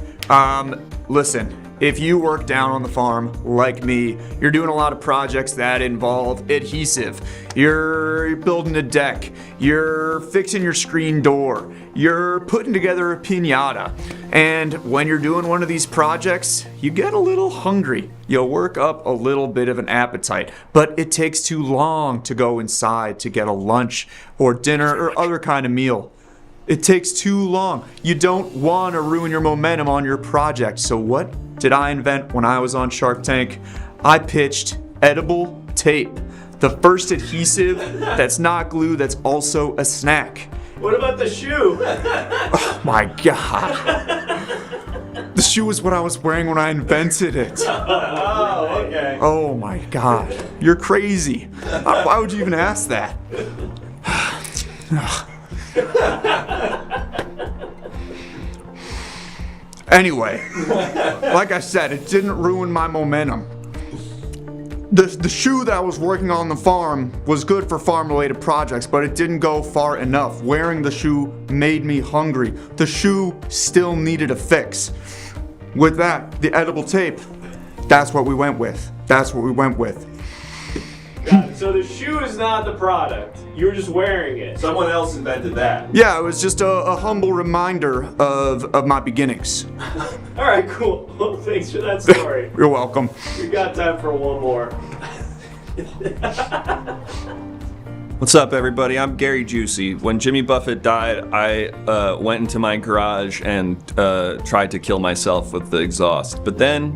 Listen, if you work down on the farm like me, you're doing a lot of projects that involve adhesive. You're building a deck, you're fixing your screen door, you're putting together a piñata. And when you're doing one of these projects, you get a little hungry. You'll work up a little bit of an appetite, but it takes too long to go inside to get a lunch or dinner or other kind of meal. It takes too long. You don't want to ruin your momentum on your project. So what did I invent when I was on Shark Tank? I pitched edible tape. The first adhesive that's not glue, that's also a snack. What about the shoe? Oh my God. The shoe was what I was wearing when I invented it. Oh, okay. Oh my God. You're crazy. Why would you even ask that? Anyway, like I said, it didn't ruin my momentum. The shoe that I was working on the farm was good for farm-related projects, but it didn't go far enough. Wearing the shoe made me hungry. The shoe still needed a fix. With that, the edible tape, that's what we went with. That's what we went with. Got it. So the shoe is not the product. You were just wearing it. Someone else invented that. Yeah, it was just a humble reminder of my beginnings. All right, cool. Well, thanks for that story. You're welcome. We got time for one more. What's up, everybody? I'm Gary Juicy. When Jimmy Buffett died, I went into my garage and tried to kill myself with the exhaust. But then,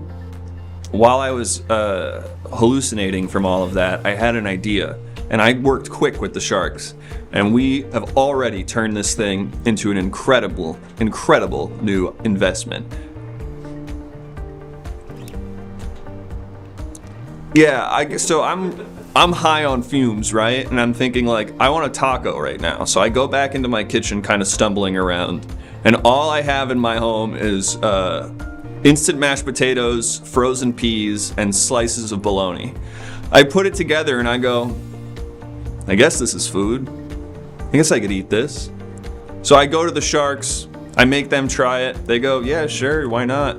while I was hallucinating from all of that, I had an idea. And I worked quick with the sharks. And we have already turned this thing into an incredible, incredible new investment. Yeah, so I'm high on fumes, right? And I'm thinking like, I want a taco right now. So I go back into my kitchen kind of stumbling around. And all I have in my home is instant mashed potatoes, frozen peas, and slices of bologna. I put it together and I go, I guess this is food. I guess I could eat this. So I go to the sharks, I make them try it. They go, yeah, sure, why not?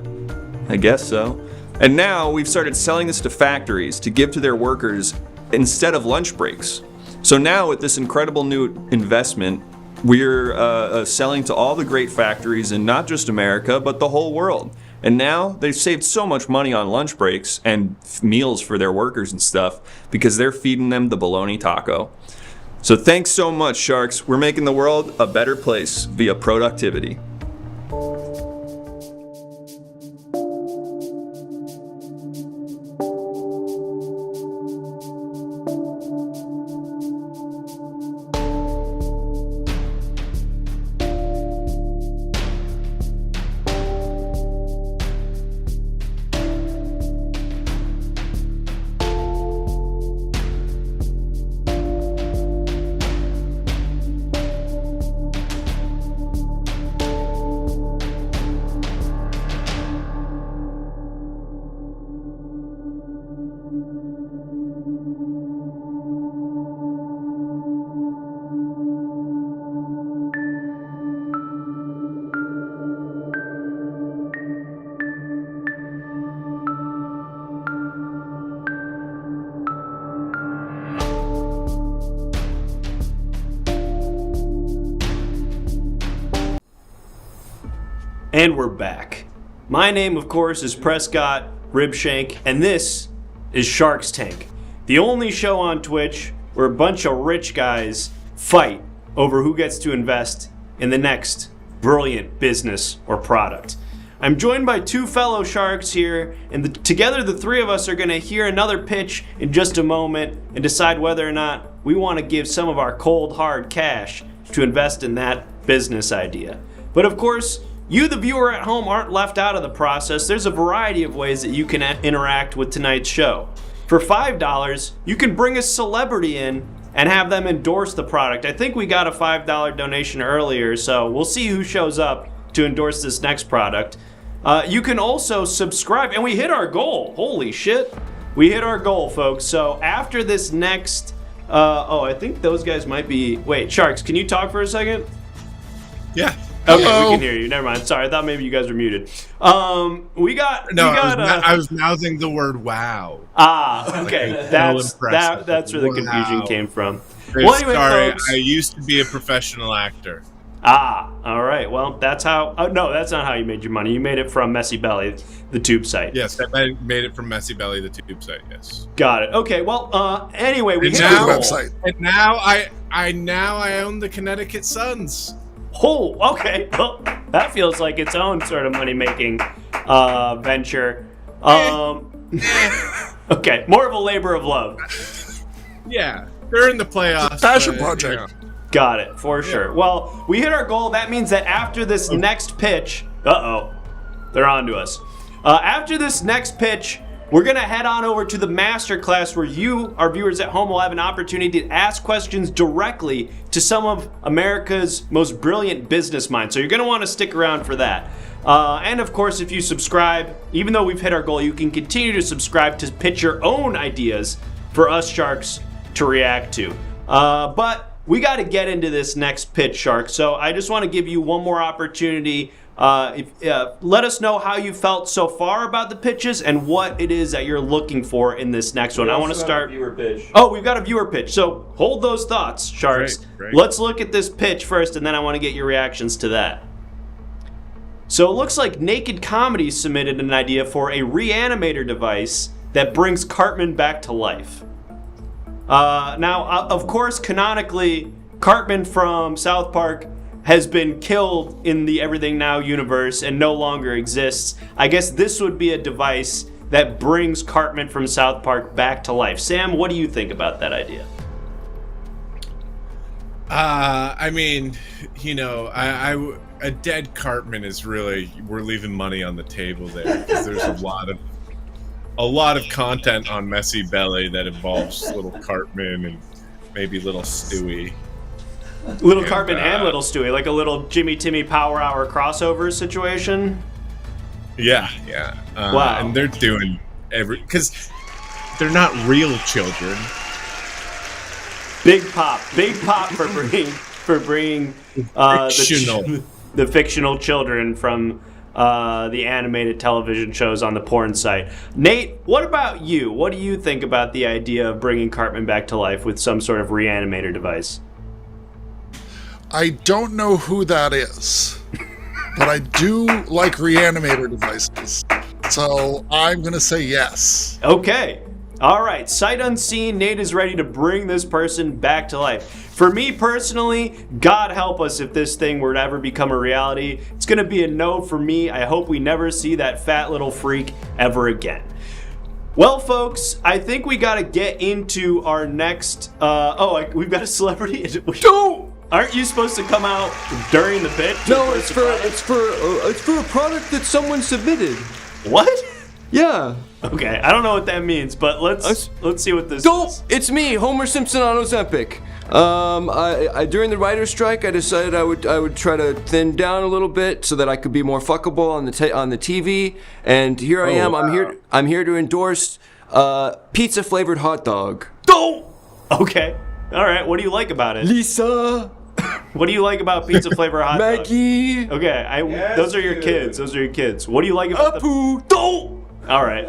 I guess so. And now we've started selling this to factories to give to their workers instead of lunch breaks. So now with this incredible new investment, we're selling to all the great factories in not just America, but the whole world. And now they've saved so much money on lunch breaks and meals for their workers and stuff because they're feeding them the bologna taco. So thanks so much, sharks. We're making the world a better place via productivity. And we're back. My name, of course, is Prescott Ribshank, and this is Shark's Tank, the only show on Twitch where a bunch of rich guys fight over who gets to invest in the next brilliant business or product. I'm joined by two fellow sharks here, and together the three of us are going to hear another pitch in just a moment and decide whether or not we want to give some of our cold, hard cash to invest in that business idea. But of course, you, the viewer at home, aren't left out of the process. There's a variety of ways that you can interact with tonight's show. For $5, you can bring a celebrity in and have them endorse the product. I think we got a $5 donation earlier, so we'll see who shows up to endorse this next product. You can also subscribe, and we hit our goal. Holy shit. We hit our goal, folks. So after this next... I think those guys might be... Wait, Sharks, can you talk for a second? Yeah. Okay, Hello. we can hear you. Never mind. Sorry, I thought maybe you guys were muted. I was mouthing the word "wow." Okay. That's where the confusion came from. Well, anyway, sorry, folks. I used to be a professional actor. All right. Well, that's how. No, that's not how you made your money. You made it from Messy Belly, the tube site. Yes, I made it from Messy Belly, the tube site. Yes. Got it. Okay. Well, anyway, we hit now- our goal. website. And now I own the Connecticut Suns. Oh, okay. Well, that feels like its own sort of money-making venture. Okay, more of a labor of love. Yeah, they're in the playoffs. Passion but, project. you know. Got it, for sure. Well, we hit our goal. That means that after this next pitch... they're on to us. After this next pitch, we're going to head on over to the masterclass where you, our viewers at home, will have an opportunity to ask questions directly to some of America's most brilliant business minds. So you're going to want to stick around for that. And of course, if you subscribe, even though we've hit our goal, you can continue to subscribe to pitch your own ideas for us sharks to react to. But we got to get into this next pitch, Shark. So I just want to give you one more opportunity. Let us know how you felt so far about the pitches and what it is that you're looking for in this next one. I want to start. Viewer pitch. Oh, we've got a viewer pitch. So hold those thoughts, Sharks. Great. Let's look at this pitch first, and then I want to get your reactions to that. So it looks like Naked Comedy submitted an idea for a reanimator device that brings Cartman back to life. Now, of course, canonically, Cartman from South Park has been killed in the Everything Now universe and no longer exists. I guess this would be a device that brings Cartman from South Park back to life. Sam, what do you think about that idea? I mean, you know, a dead Cartman is really, we're leaving money on the table there, because there's a lot of content on Messy Belly that involves little Cartman and maybe little Stewie. Little Cartman and Little Stewie, like a little Jimmy Timmy Power Hour crossover situation? Yeah. Wow. And they're doing because they're not real children. Big pop for bringing Fictional. the fictional children from the animated television shows on the porn site. Nate, what about you? What do you think about the idea of bringing Cartman back to life with some sort of reanimator device? I don't know who that is, but I do like reanimator devices. So I'm going to say yes. Okay. All right. Sight unseen, Nate is ready to bring this person back to life. For me personally, God help us if this thing were to ever become a reality. It's going to be a no for me. I hope we never see that fat little freak ever again. Well, folks, I think we got to get into our next... we've got a celebrity. Don't! Aren't you supposed to come out during the bit? No, it's for a product that someone submitted. What? Yeah. Okay, I don't know what that means, but let's see what this is. It's me, Homer Simpson on Ozempic. I during the writer's strike, I decided I would try to thin down a little bit so that I could be more fuckable on the TV. And here I am. Wow. I'm here to endorse pizza flavored hot dog. Don't. Okay. All right. What do you like about it, Lisa? What do you like about pizza flavor hot dog? Maggie. Okay. Those are your kids. Those are your kids. What do you like about Apu? Don't. All right.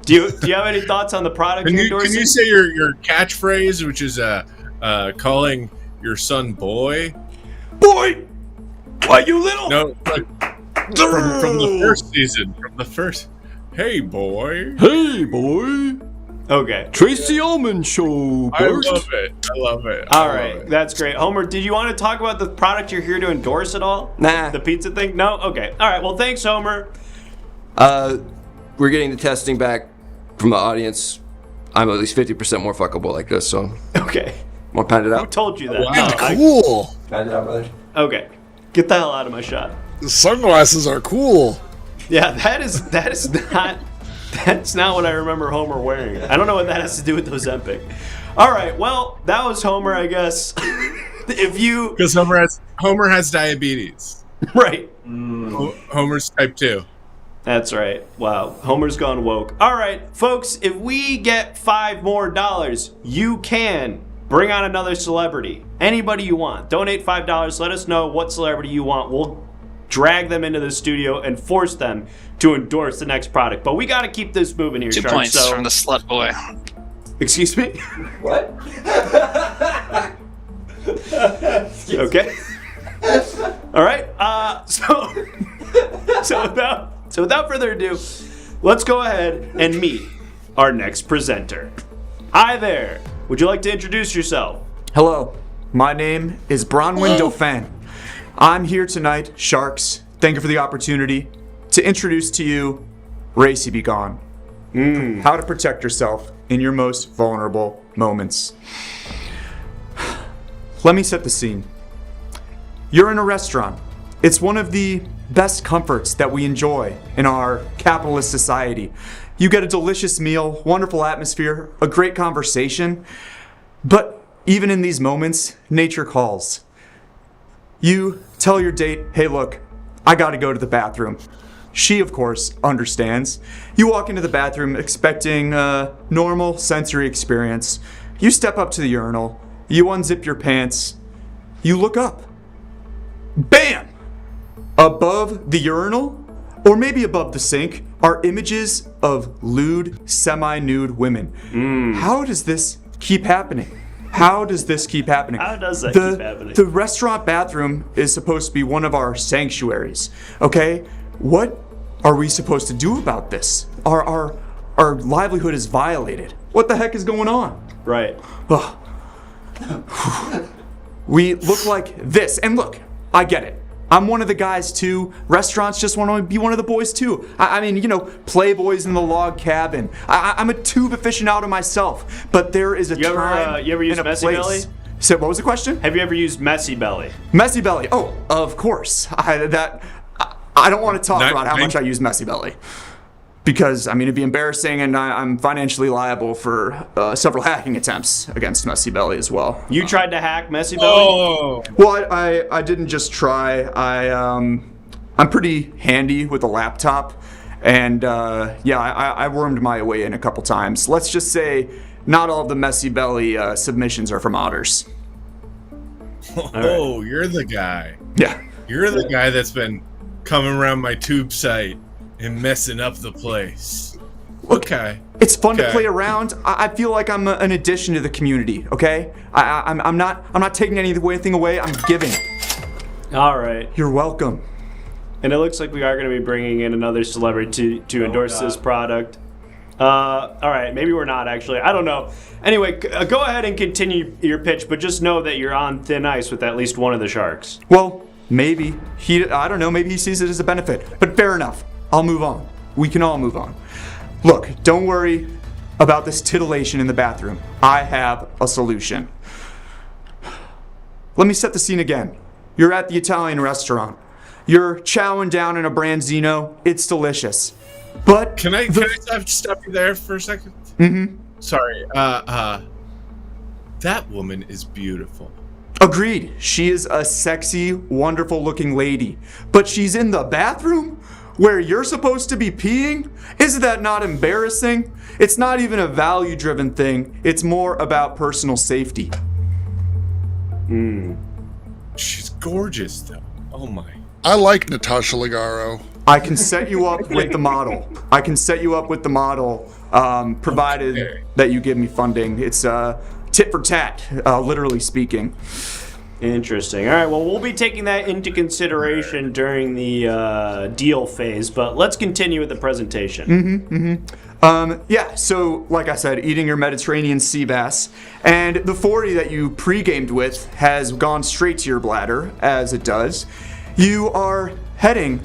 Do you have any thoughts on the product you're endorsing? Can you say your catchphrase, which is calling your son boy? Boy! Why you little? No, like, from the first season. From the first. Hey boy. Hey boy. Okay. Tracy Ullman Show. I love it. All right. That's great. Homer, did you want to talk about the product you're here to endorse at all? Nah. The pizza thing? No? Okay. All right. Well, thanks, Homer. We're getting the testing back from the audience. I'm at least 50% more fuckable like this, so. Okay. Want to pound it Who out? told you that? Wow. No, Cool. Pound it out, brother. Okay. Get the hell out of my shot. The sunglasses are cool. Yeah, that's not what I remember Homer wearing. I don't know what that has to do with Ozempic. All right, well, that was Homer, I guess. Because Homer has diabetes. Right. Homer's type 2. That's right. Wow. Homer's gone woke. All right, folks, if we get $5 more, you can bring on another celebrity. Anybody you want. Donate $5. Let us know what celebrity you want. We'll drag them into the studio and force them to endorse the next product. But we got to keep this moving here, 2 Shark. points from the slut boy. Excuse me? What? Okay. All right. So without further ado, let's go ahead and meet our next presenter. Hi there. Would you like to introduce yourself? Hello, my name is Bronwyn Dauphin. I'm here tonight, Sharks. Thank you for the opportunity to introduce to you Racy Be Gone. How to protect yourself in your most vulnerable moments. Let me set the scene. You're in a restaurant. It's one of the best comforts that we enjoy in our capitalist society. You get a delicious meal, wonderful atmosphere, a great conversation. But even in these moments, nature calls. You tell your date, hey look, I gotta go to the bathroom. She, of course, understands. You walk into the bathroom expecting a normal sensory experience. You step up to the urinal, you unzip your pants, you look up. Bam! Above the urinal, or maybe above the sink, are images of lewd, semi-nude women. How does this keep happening? How does this keep happening? How does that keep happening? The restaurant bathroom is supposed to be one of our sanctuaries, okay? What are we supposed to do about this? Our our livelihood is violated. What the heck is going on? Right. Ugh. We look like this. And look, I get it. I'm one of the guys too. Restaurants just want to be one of the boys too. I mean, you know, playboys in the log cabin. I'm a tube aficionado myself. But there is a time you ever use and a Messy place. Belly? So what was the question? Have you ever used Messy Belly? Messy Belly. Oh, of course. I don't want to talk about how much I use Messy Belly. Because, I mean, it'd be embarrassing, and I'm financially liable for several hacking attempts against Messy Belly as well. You tried to hack Messy Belly? Oh, Well, I didn't just try. I'm pretty handy with a laptop, and I wormed my way in a couple times. Let's just say not all of the Messy Belly submissions are from otters. oh, you're the guy. Yeah. You're the guy that's been coming around my tube site and messing up the place. Okay. It's fun to Okay. play around. I feel like I'm an addition to the community. Okay. I'm not taking anything away. I'm giving. All right. You're welcome. And it looks like we are going to be bringing in another celebrity to endorse this product. All right, maybe we're not actually. I don't know. Anyway, go ahead and continue your pitch, but just know that you're on thin ice with at least one of the sharks. Well, maybe I don't know. Maybe he sees it as a benefit. But fair enough. I'll move on. We can all move on. Look, don't worry about this titillation in the bathroom. I have a solution. Let me set the scene again. You're at the Italian restaurant. You're chowing down on a branzino. It's delicious. But Can I stop you there for a second? Mm-hmm. Sorry. That woman is beautiful. Agreed. She is a sexy, wonderful-looking lady. But she's in the bathroom where you're supposed to be peeing? Isn't that not embarrassing? It's not even a value-driven thing. It's more about personal safety. She's gorgeous, though. Oh my. I like Natasha Ligaro. I can set you up with the model. Provided Okay. that you give me funding. It's tit for tat, literally speaking. Interesting. All right, well, we'll be taking that into consideration during the deal phase, but let's continue with the presentation. So like I said, eating your Mediterranean sea bass, and the 40 that you pre-gamed with has gone straight to your bladder, as it does. You are heading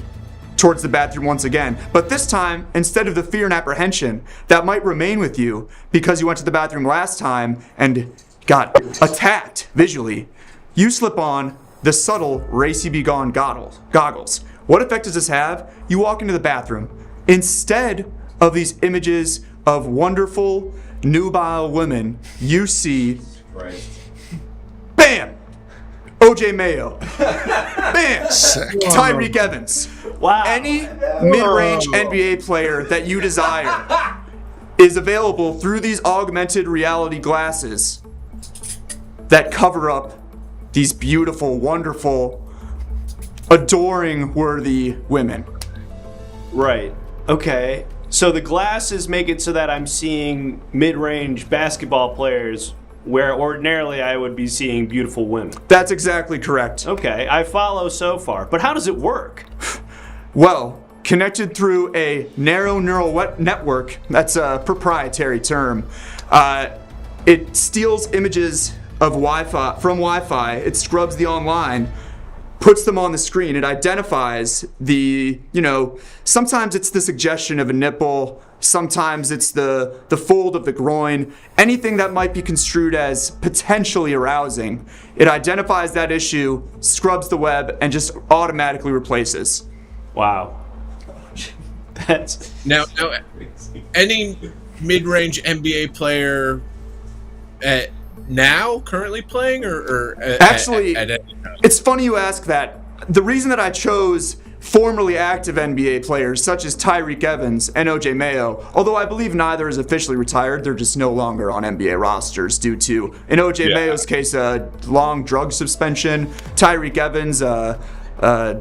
towards the bathroom once again, but this time, instead of the fear and apprehension that might remain with you because you went to the bathroom last time and got attacked visually, you slip on the subtle Racy Be Gone goggles. What effect does this have? You walk into the bathroom. Instead of these images of wonderful, nubile women, you see, bam! OJ Mayo. Bam! Sick. Tyreek Evans. Wow. Any mid-range NBA player that you desire is available through these augmented reality glasses that cover up these beautiful, wonderful, adoring, worthy women. Right. Okay. So the glasses make it so that I'm seeing mid-range basketball players where ordinarily I would be seeing beautiful women. That's exactly correct. Okay, I follow so far. But how does it work? Well, connected through a narrow neural network, that's a proprietary term, it steals images of Wi-Fi, it scrubs the online, puts them on the screen, it identifies sometimes it's the suggestion of a nipple, sometimes it's the fold of the groin, anything that might be construed as potentially arousing. It identifies that issue, scrubs the web, and just automatically replaces. Wow. That's Now, any mid-range NBA player currently playing, or Actually, at any time? it's funny you ask that. The reason that I chose formerly active NBA players such as Tyreek Evans and OJ Mayo, although I believe neither is officially retired, they're just no longer on NBA rosters due to, in OJ Mayo's case, a long drug suspension, Tyreek Evans,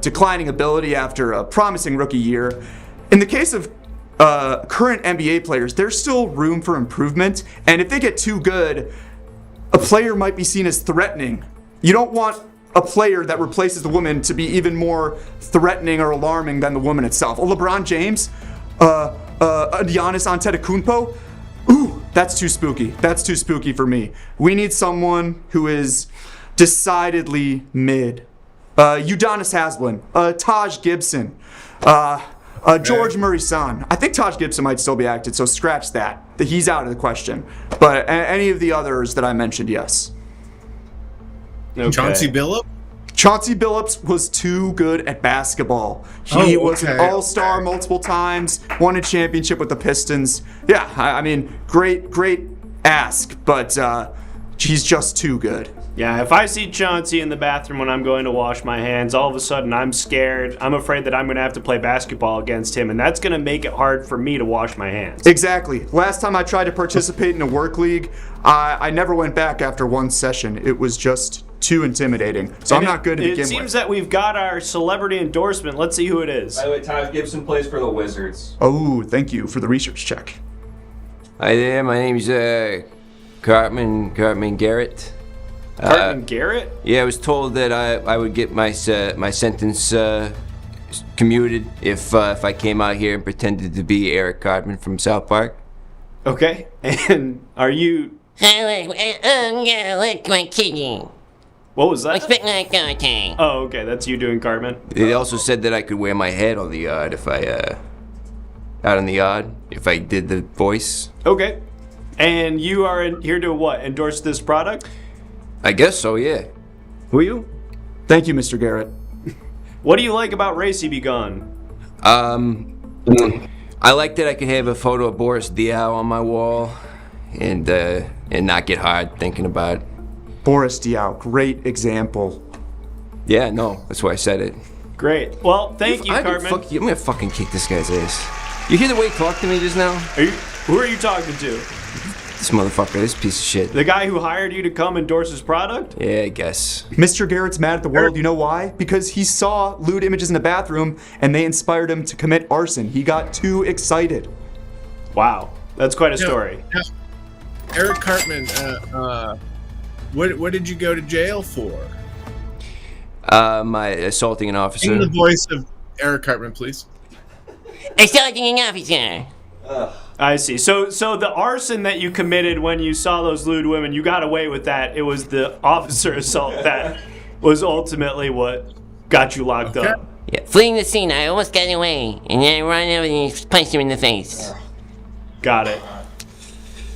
declining ability after a promising rookie year. In the case of current NBA players, there's still room for improvement, and if they get too good, a player might be seen as threatening. You don't want a player that replaces the woman to be even more threatening or alarming than the woman itself. LeBron James, Giannis Antetokounmpo. Ooh, that's too spooky. That's too spooky for me. We need someone who is decidedly mid. Udonis Haslem, Taj Gibson, George Murray's son. I think Taj Gibson might still be active, so scratch that. He's out of the question. But any of the others that I mentioned, yes. Okay. Chauncey Billups? Chauncey Billups was too good at basketball. He was an all-star multiple times, won a championship with the Pistons. Yeah, I mean, great ask, but he's just too good. Yeah, if I see Chauncey in the bathroom when I'm going to wash my hands, all of a sudden I'm scared. I'm afraid that I'm going to have to play basketball against him, and that's going to make it hard for me to wash my hands. Exactly. Last time I tried to participate in a work league, I never went back after one session. It was just too intimidating. So I'm not good to begin with. It seems that we've got our celebrity endorsement. Let's see who it is. By the way, Taj Gibson plays for the Wizards. Oh, thank you for the research check. Hi there, my name's Cartman Garrett. Cartman Garrett? Yeah, I was told that I would get my sentence commuted if I came out here and pretended to be Eric Cartman from South Park. Okay, and are you... Like my kidney. What was that? Spit like okay. Oh, okay, that's you doing Cartman. They also said that I could wear my head on the yard if I out on the yard if I did the voice. Okay, and you are here to what? Endorse this product? I guess so, yeah. Who are you? Thank you, Mr. Garrett. What do you like about Racy Be Gone? I like that I could have a photo of Boris Diaw on my wall and not get hard thinking about it. Boris Diaw, great example. Yeah, no, that's why I said it. Great. Well, thank you, Cartman. I'm gonna fucking kick this guy's ass. You hear the way he talked to me just now? Who are you talking to? This motherfucker, this piece of shit. The guy who hired you to come endorse his product? Yeah, I guess. Mr. Garrett's mad at the world. You know why? Because he saw lewd images in the bathroom and they inspired him to commit arson. He got too excited. Wow, that's quite a story. Now, Eric Cartman, what did you go to jail for? My assaulting an officer. In the voice of Eric Cartman, please. Assaulting an officer. I see. So the arson that you committed when you saw those lewd women, you got away with that. It was the officer assault that was ultimately what got you locked up. Yeah, fleeing the scene, I almost got away, and then I ran over and punched him in the face. Got it.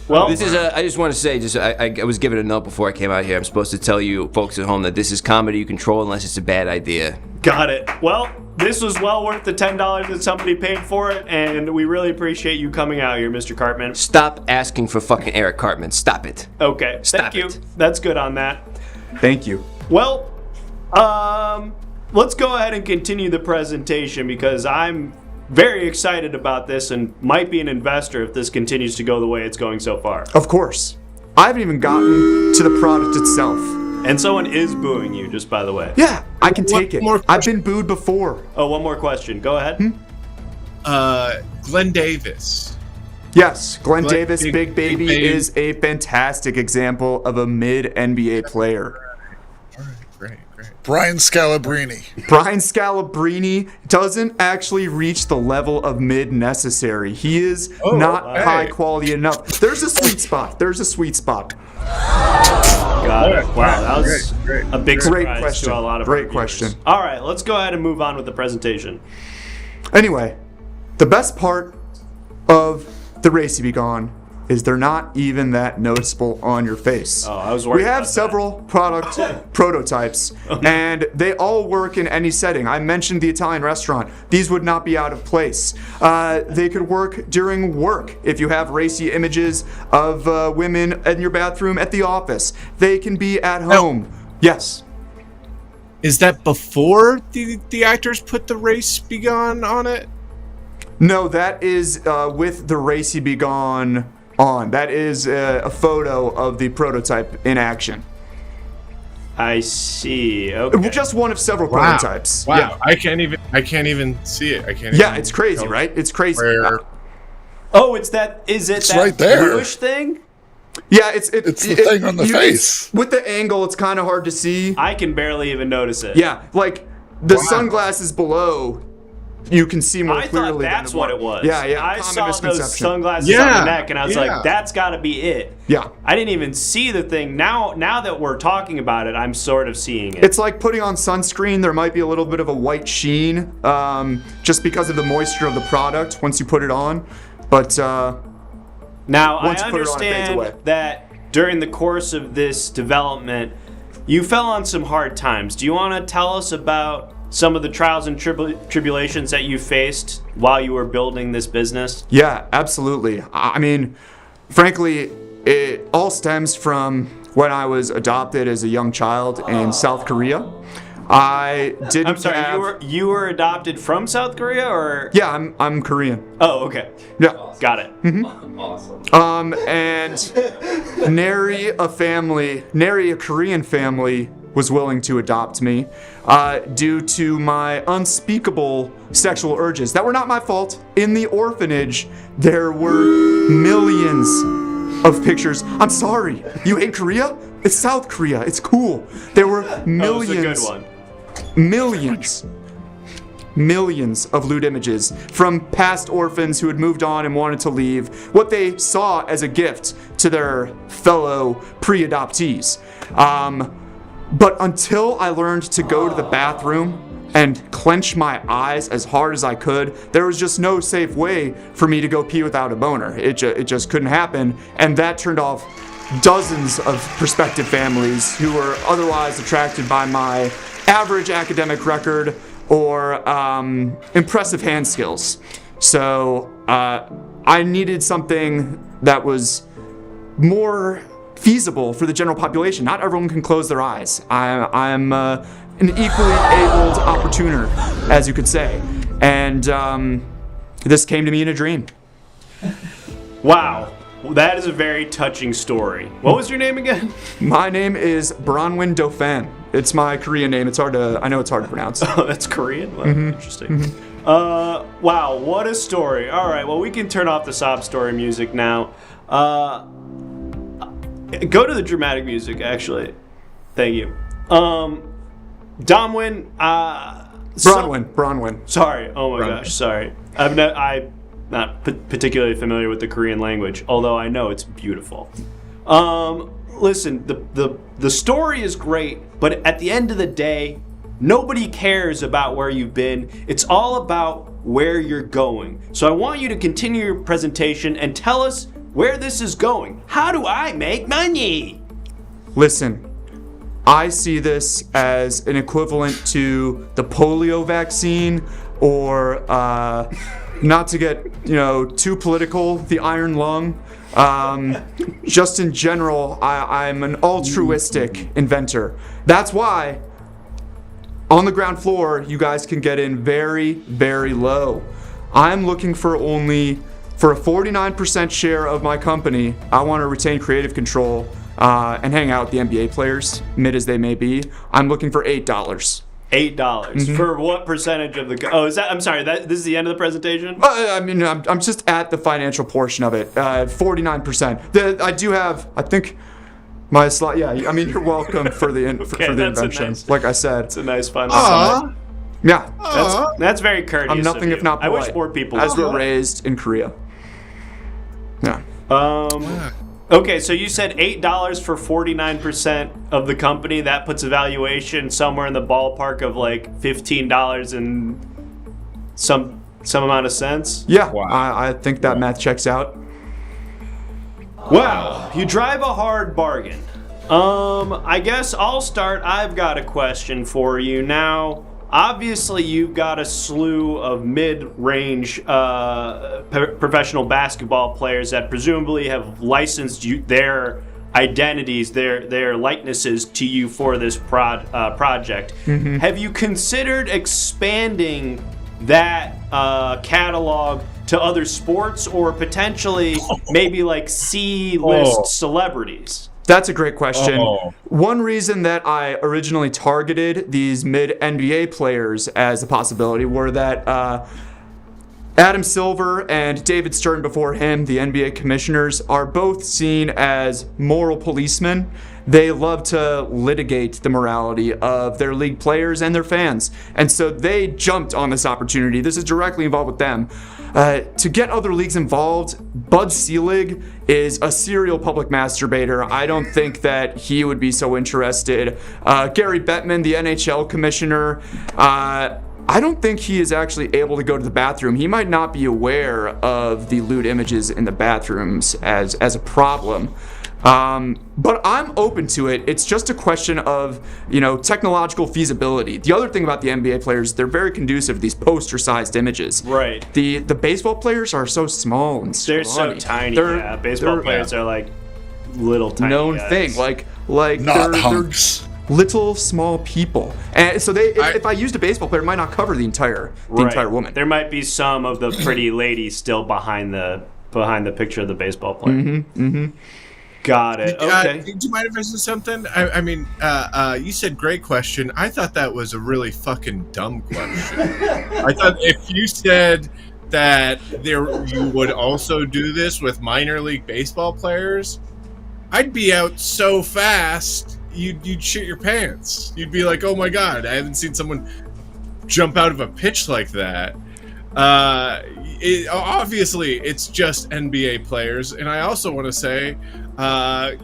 Well, This is I just want to say, I was given a note before I came out here. I'm supposed to tell you folks at home that this is comedy you control unless it's a bad idea. got it. Well, this was well worth the $10 that somebody paid for it, and we really appreciate you coming out here, Mr. Cartman. Stop asking for fucking Eric Cartman. Stop it. Okay, Stop thank you. it. That's good on that. Thank you. Well, let's go ahead and continue the presentation because I'm very excited about this and might be an investor if this continues to go the way it's going so far. Of course. I haven't even gotten to the product itself. And someone is booing you, just by the way. Yeah, I can take it. more I've been booed before. Oh, one more question. Go ahead. Glenn Davis. Yes, Glenn Davis, Big Big Baby, Baby. is a fantastic example of a mid-NBA player. All right, great. Brian Scalabrine. Brian Scalabrine doesn't actually reach the level of mid necessary. He is not hey. high quality enough. There's a sweet spot. Got it. Wow, that was Great. a big Great surprise question. to a lot of Great our viewers. question. All right, let's go ahead and move on with the presentation. Anyway, the best part of the Racy Be Gone is they're not even that noticeable on your face. Oh, I was worried We have about several product prototypes, and they all work in any setting. I mentioned the Italian restaurant. These would not be out of place. They could work during work if you have racy images of women in your bathroom at the office. They can be at home. Yes. Is that before the actors put the race begun on it? No, that is with the Racy Be Gone on. That is a photo of the prototype in action. I see. Okay. Just one of several prototypes. Wow. Yeah. I can't even see it. I can't. Yeah, even it's crazy, tell right? It's crazy. Where, Oh, it's that. Is it It's that right there. bluish thing? Yeah, it's the thing on the face. With the angle, it's kind of hard to see. I can barely even notice it. Yeah, like the sunglasses below you can see more I clearly. thought that's what it was. Yeah. I common saw those misconception. sunglasses on the neck, and I was like, that's got to be it. Yeah. I didn't even see the thing. Now that we're talking about it, I'm sort of seeing it. It's like putting on sunscreen. There might be a little bit of a white sheen, just because of the moisture of the product once you put it on. But now once I you put it on, it fades away. understand that during the course of this development, you fell on some hard times. Do you want to tell us about some of the trials and tribulations that you faced while you were building this business? Yeah, absolutely. I mean, frankly, it all stems from when I was adopted as a young child in South Korea. I didn't. I'm sorry, have... you were adopted from South Korea, or? Yeah, I'm Korean. Oh, okay. Yeah. Got it. Mm-hmm. Awesome. And nary a Korean family was willing to adopt me due to my unspeakable sexual urges that were not my fault. In the orphanage, there were millions of pictures. I'm sorry, you hate Korea? It's South Korea. It's cool. There were millions. That was a good one. Millions of lewd images from past orphans who had moved on and wanted to leave what they saw as a gift to their fellow pre-adoptees. But until I learned to go to the bathroom and clench my eyes as hard as I could, there was just no safe way for me to go pee without a boner. It just couldn't happen, and that turned off dozens of prospective families who were otherwise attracted by my average academic record or impressive hand skills. So I needed something that was more feasible for the general population. Not everyone can close their eyes. I'm an equally abled opportuner, as you could say. And this came to me in a dream. Wow. That is a very touching story. What was your name again? My name is Bronwyn Dauphin. It's my Korean name. I know it's hard to pronounce. Oh, that's Korean? Well, interesting. Wow, what a story. All right, well, we can turn off the sob story music now. Go to the dramatic music, actually. Thank you. Domwin, Bronwyn. Sorry. Oh my gosh, sorry. I'm not particularly familiar with the Korean language, although I know it's beautiful. Listen, the story is great, but at the end of the day, nobody cares about where you've been. It's all about where you're going. So I want you to continue your presentation and tell us where this is going. How do I make money? Listen, I see this as an equivalent to the polio vaccine, or not to get too political, the iron lung. Just in general, I'm an altruistic inventor. That's why on the ground floor, you guys can get in very, very low. I'm looking for a 49% share of my company. I want to retain creative control and hang out with the NBA players, mid as they may be. I'm looking for $8. $8 for what percentage of the? Oh, is that? I'm sorry. This is the end of the presentation. I mean, I'm just at the financial portion of it. 49%. I do have. I think my slide. Yeah. I mean, you're welcome for the invention. Like I said, it's a nice final summit. Yeah. That's very courteous. I'm nothing of if not I polite. wish more people. As we're raised in Korea. Yeah. Okay, so you said $8 for 49% of the company. That puts a valuation somewhere in the ballpark of like $15 and some amount of cents. Yeah, wow. I think that math checks out. Wow, you drive a hard bargain. I guess I'll start. I've got a question for you now. Obviously, you've got a slew of mid-range professional basketball players that presumably have licensed their identities, their likenesses to you for this project. Mm-hmm. Have you considered expanding that catalog to other sports, or potentially maybe like C-list celebrities? That's a great question. One reason that I originally targeted these mid-NBA players as a possibility were that Adam Silver and David Stern before him, the NBA commissioners, are both seen as moral policemen. They love to litigate the morality of their league players and their fans. And so they jumped on this opportunity. This is directly involved with them. To get other leagues involved, Bud Selig is a serial public masturbator. I don't think that he would be so interested. Gary Bettman, the NHL commissioner, I don't think he is actually able to go to the bathroom. He might not be aware of the lewd images in the bathrooms as a problem. But I'm open to it. It's just a question of, technological feasibility. The other thing about the NBA players, they're very conducive to these poster-sized images. Right. The baseball players are so small and They're so tiny. Baseball players are like little tiny known guys. thing. Like Not they're hunks. little small people. And so if I used a baseball player, it might not cover the entire woman. There might be some of the pretty ladies still behind the picture of the baseball player. Got it. Okay. Do you mind if I say something? I mean, you said great question. I thought that was a really fucking dumb question. I thought if you said that you would also do this with minor league baseball players, I'd be out so fast you'd shit your pants. You'd be like, oh my god, I haven't seen someone jump out of a pitch like that. Obviously, it's just NBA players, and I also want to say, I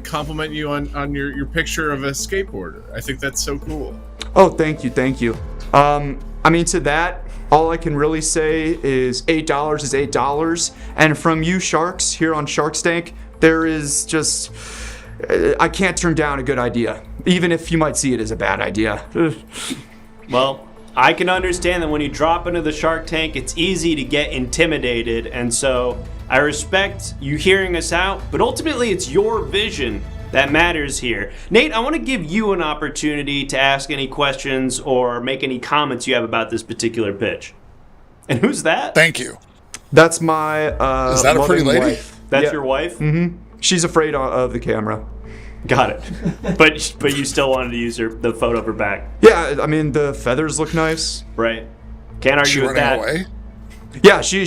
compliment you on your picture of a skateboarder. I think that's so cool. Oh, thank you. I mean, to that, all I can really say is $8 is $8, and from you sharks here on Shark Tank, there is just I can't turn down a good idea, even if you might see it as a bad idea. Well, I can understand that when you drop into the Shark Tank, it's easy to get intimidated, and so I respect you hearing us out, but ultimately it's your vision that matters here. Nate, I want to give you an opportunity to ask any questions or make any comments you have about this particular pitch. And who's that? Thank you. That's my Is that a pretty lady? wife. That's your wife? Mm-hmm. She's afraid of the camera. Got it. But you still wanted to use the photo of her back. Yeah, I mean, the feathers look nice. Right. Can't argue She with that. running away? Yeah, she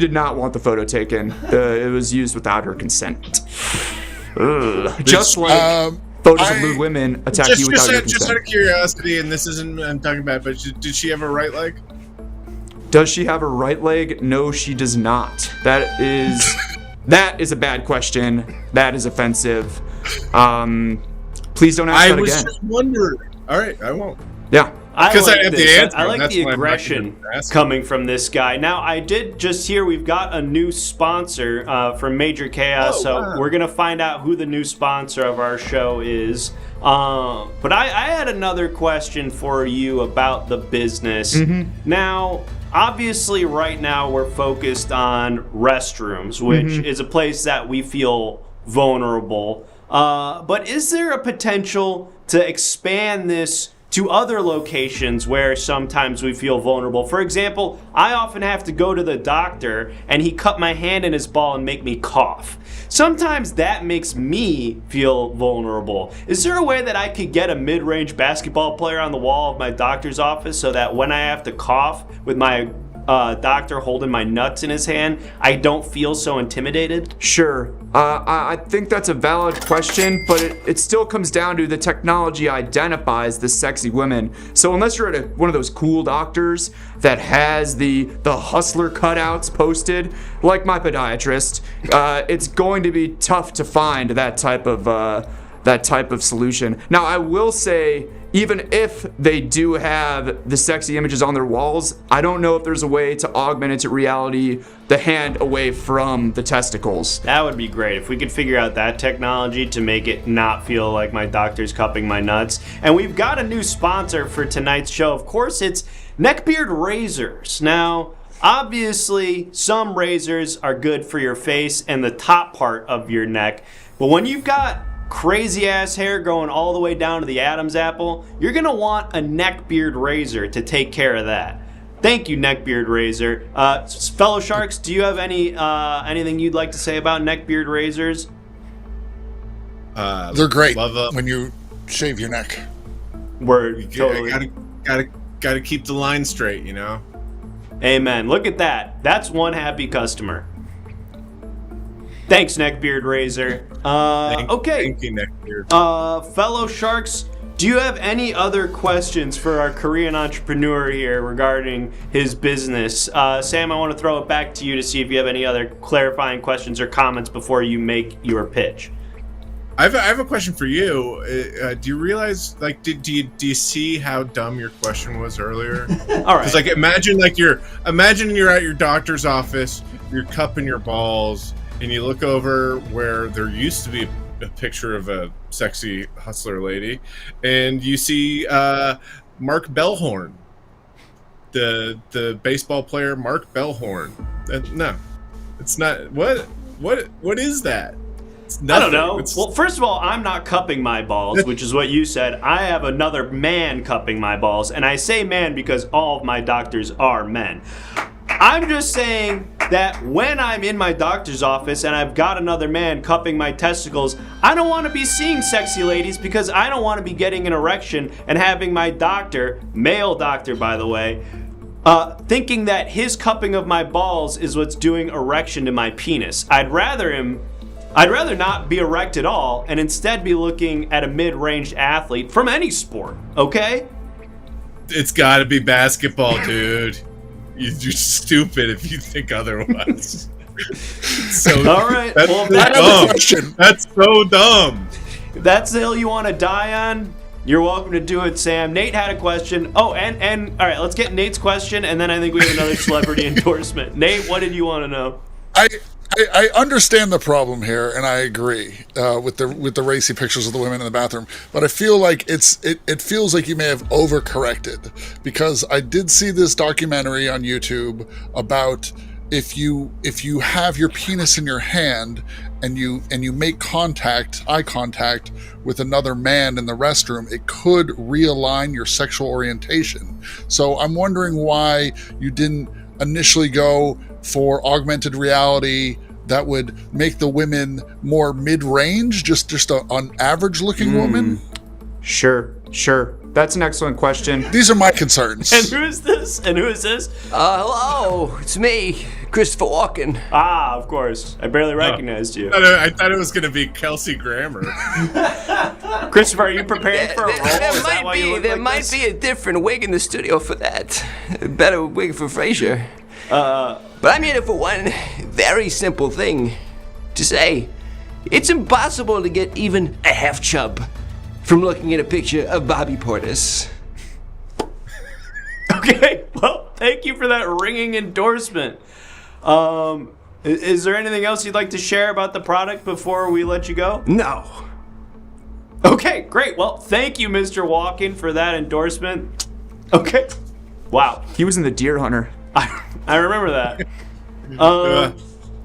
did not want the photo taken. It was used without her consent. Just like photos of lewd women attack you without your consent. Just out of curiosity, and this isn't I'm talking about, but did she have a right leg? Does she have a right leg? No, she does not. That is a bad question. That is offensive. Please don't ask that again. I was just wondering. All right, I won't. Yeah. I Because like I have the this. answer, I like that's the why I'm not aggression gonna ask. coming from this guy. Now, I did just hear we've got a new sponsor from Major Chaos, so we're going to find out who the new sponsor of our show is. But I had another question for you about the business. Now, obviously, right now we're focused on restrooms, which is a place that we feel vulnerable. But is there a potential to expand this to other locations where sometimes we feel vulnerable? For example, I often have to go to the doctor and he cut my hand in his ball and make me cough. Sometimes that makes me feel vulnerable. Is there a way that I could get a mid-range basketball player on the wall of my doctor's office so that when I have to cough with my doctor holding my nuts in his hand, I don't feel so intimidated? Sure. I think that's a valid question, but it still comes down to the technology identifies the sexy women. So unless you're at one of those cool doctors that has the hustler cutouts posted, like my podiatrist, it's going to be tough to find that type of solution. Now, I will say, even if they do have the sexy images on their walls, I don't know if there's a way to augment into reality the hand away from the testicles. That would be great if we could figure out that technology to make it not feel like my doctor's cupping my nuts. And we've got a new sponsor for tonight's show. Of course, it's Neckbeard Razors. Now, obviously, some razors are good for your face and the top part of your neck. But when you've got crazy ass hair going all the way down to the Adam's apple, you're gonna want a neckbeard razor to take care of that. Thank you, neckbeard razor. Fellow sharks, do you have anything you'd like to say about neckbeard razors? They're great when you shave your neck. Totally. Gotta keep the line straight, you know. Amen. Look at that. That's one happy customer. Thanks, Neckbeard Razor. Okay. Thank you, Neckbeard. Fellow Sharks, do you have any other questions for our Korean entrepreneur here regarding his business? Sam, I want to throw it back to you to see if you have any other clarifying questions or comments before you make your pitch. I have a question for you. Do you realize, like, do you see how dumb your question was earlier? All right. Because, like, imagine you're at your doctor's office, you're cupping your balls, and you look over where there used to be a picture of a sexy hustler lady, and you see Mark Bellhorn, the baseball player Mark Bellhorn. No, it's not. What is that? I don't know. Well, first of all, I'm not cupping my balls, which is what you said. I have another man cupping my balls, and I say man because all of my doctors are men. I'm just saying that when I'm in my doctor's office and I've got another man cupping my testicles, I don't want to be seeing sexy ladies because I don't want to be getting an erection and having my doctor, male doctor by the way, thinking that his cupping of my balls is what's doing erection to my penis. I'd rather not be erect at all and instead be looking at a mid-range athlete from any sport, okay? It's got to be basketball, dude. You're stupid if you think otherwise. So, all right. That's Well, That's so dumb. That's the hill you want to die on? You're welcome to do it, Sam. Nate had a question. Oh, and all right, let's get Nate's question, and then I think we have another celebrity endorsement. Nate, what did you want to know? I understand the problem here, and I agree with the racy pictures of the women in the bathroom. But I feel like it feels like you may have overcorrected, because I did see this documentary on YouTube about if you have your penis in your hand and you make eye contact with another man in the restroom, it could realign your sexual orientation. So I'm wondering why you didn't initially go for augmented reality that would make the women more mid-range, just an average-looking woman? Sure. That's an excellent question. These are my concerns. And who is this? Hello, it's me, Christopher Walken. Ah, of course. I barely recognized you. I thought it was going to be Kelsey Grammer. Christopher, are you prepared for a role? There might be a different wig in the studio for that. A better wig for Frasier. But I'm here for one very simple thing. To say, it's impossible to get even a half chub from looking at a picture of Bobby Portis. Okay, well, thank you for that ringing endorsement. Is there anything else you'd like to share about the product before we let you go? No. Okay, great. Well, thank you, Mr. Walken, for that endorsement. Okay. Wow. He was in The Deer Hunter. I remember that.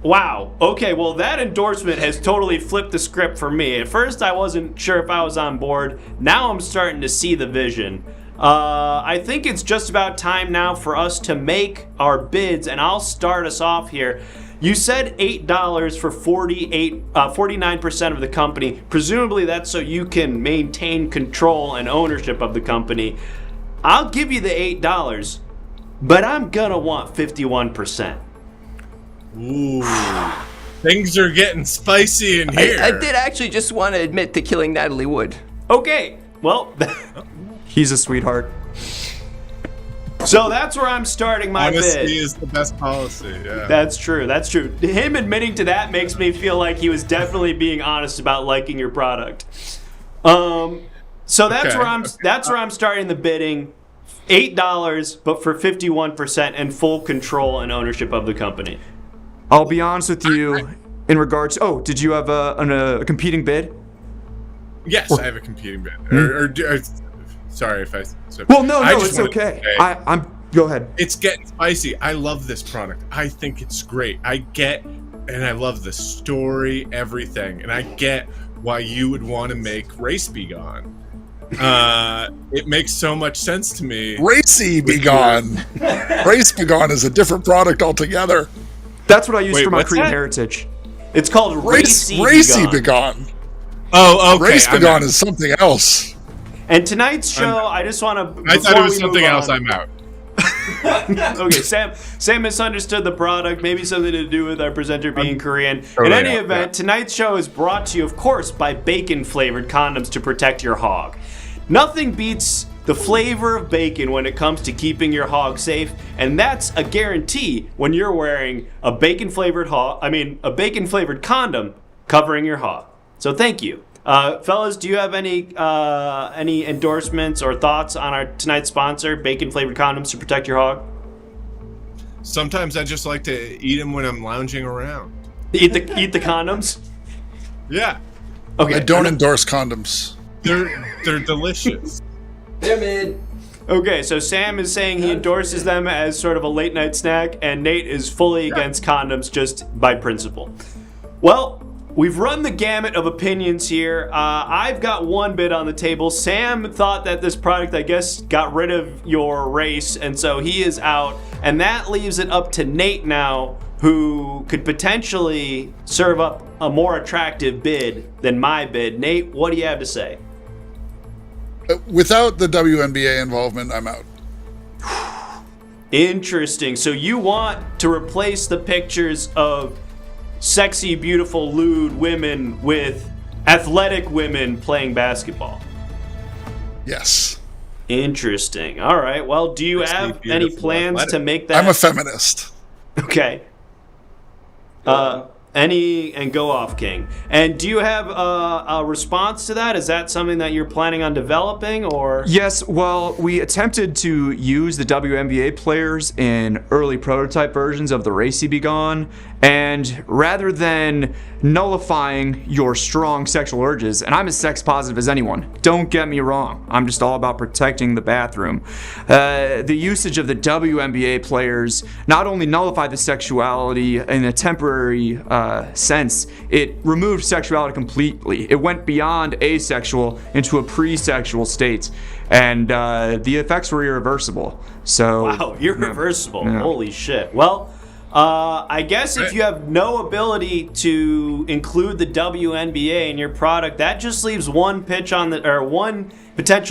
Wow. Okay, well, that endorsement has totally flipped the script for me. At first, I wasn't sure if I was on board. Now I'm starting to see the vision. I think it's just about time now for us to make our bids, and I'll start us off here. You said $8 for 49% of the company. Presumably that's so you can maintain control and ownership of the company. I'll give you the $8, but I'm gonna want 51%. Ooh, things are getting spicy in here. I did actually just want to admit to killing Natalie Wood. Okay, well, He's a sweetheart. so that's where I'm starting my Honesty bid. is the best policy. Yeah. That's true. Him admitting to that makes me feel like he was definitely being honest about liking your product. So that's where I'm starting the bidding. $8, but for 51% and full control and ownership of the company. I'll be honest with you in regards. Oh, did you have a competing bid? Yes, I have a competing bid. Sorry if I. Well, no, it's okay. I'm. Go ahead. It's getting spicy. I love this product. I think it's great. And I love the story, everything, and I get why you would want to make Race Be Gone. It makes so much sense to me. Racy Be Gone. Race Be Gone is a different product altogether. That's what I use for my what's Korean that? heritage. It's called Racy Be Gone. Oh, okay. Race Be Gone is something else. And tonight's show, I just want to. I thought it was something else. I'm out. Okay, Sam misunderstood the product, maybe something to do with our presenter being Korean. totally In any out, event, tonight's show is brought to you, of course, by bacon-flavored condoms to protect your hog. Nothing beats the flavor of bacon when it comes to keeping your hog safe, and that's a guarantee when you're wearing a bacon-flavored condom covering your hog. So thank you. Fellas, do you have any endorsements or thoughts on our tonight's sponsor, bacon-flavored condoms to protect your hog? Sometimes I just like to eat them when I'm lounging around. Eat the condoms? Yeah, Okay. I don't endorse condoms. they're delicious. They're mid. Okay, so Sam is saying he endorses them as sort of a late night snack, and Nate is fully against condoms just by principle. Well, we've run the gamut of opinions here. I've got one bid on the table. Sam thought that this product, I guess, got rid of your race, and so he is out. And that leaves it up to Nate now, who could potentially serve up a more attractive bid than my bid. Nate, what do you have to say? Without the WNBA involvement, I'm out. Interesting. So you want to replace the pictures of sexy, beautiful, lewd women with athletic women playing basketball. Yes. Interesting. All right. Well, do you have any plans athletic. to make that? I'm a feminist. Okay. And go off, King. And do you have a response to that? Is that something that you're planning on developing, or? Yes, well, we attempted to use the WNBA players in early prototype versions of the Racy Be Gone, and rather than nullifying your strong sexual urges, and I'm as sex positive as anyone, don't get me wrong, I'm just all about protecting the bathroom. The usage of the WNBA players not only nullified the sexuality in a temporary sense, it removed sexuality completely. It went beyond asexual into a pre-sexual state, and the effects were irreversible. So Wow, irreversible. Yeah. Holy shit. Well, I guess if you have no ability to include the WNBA in your product, that just leaves one potential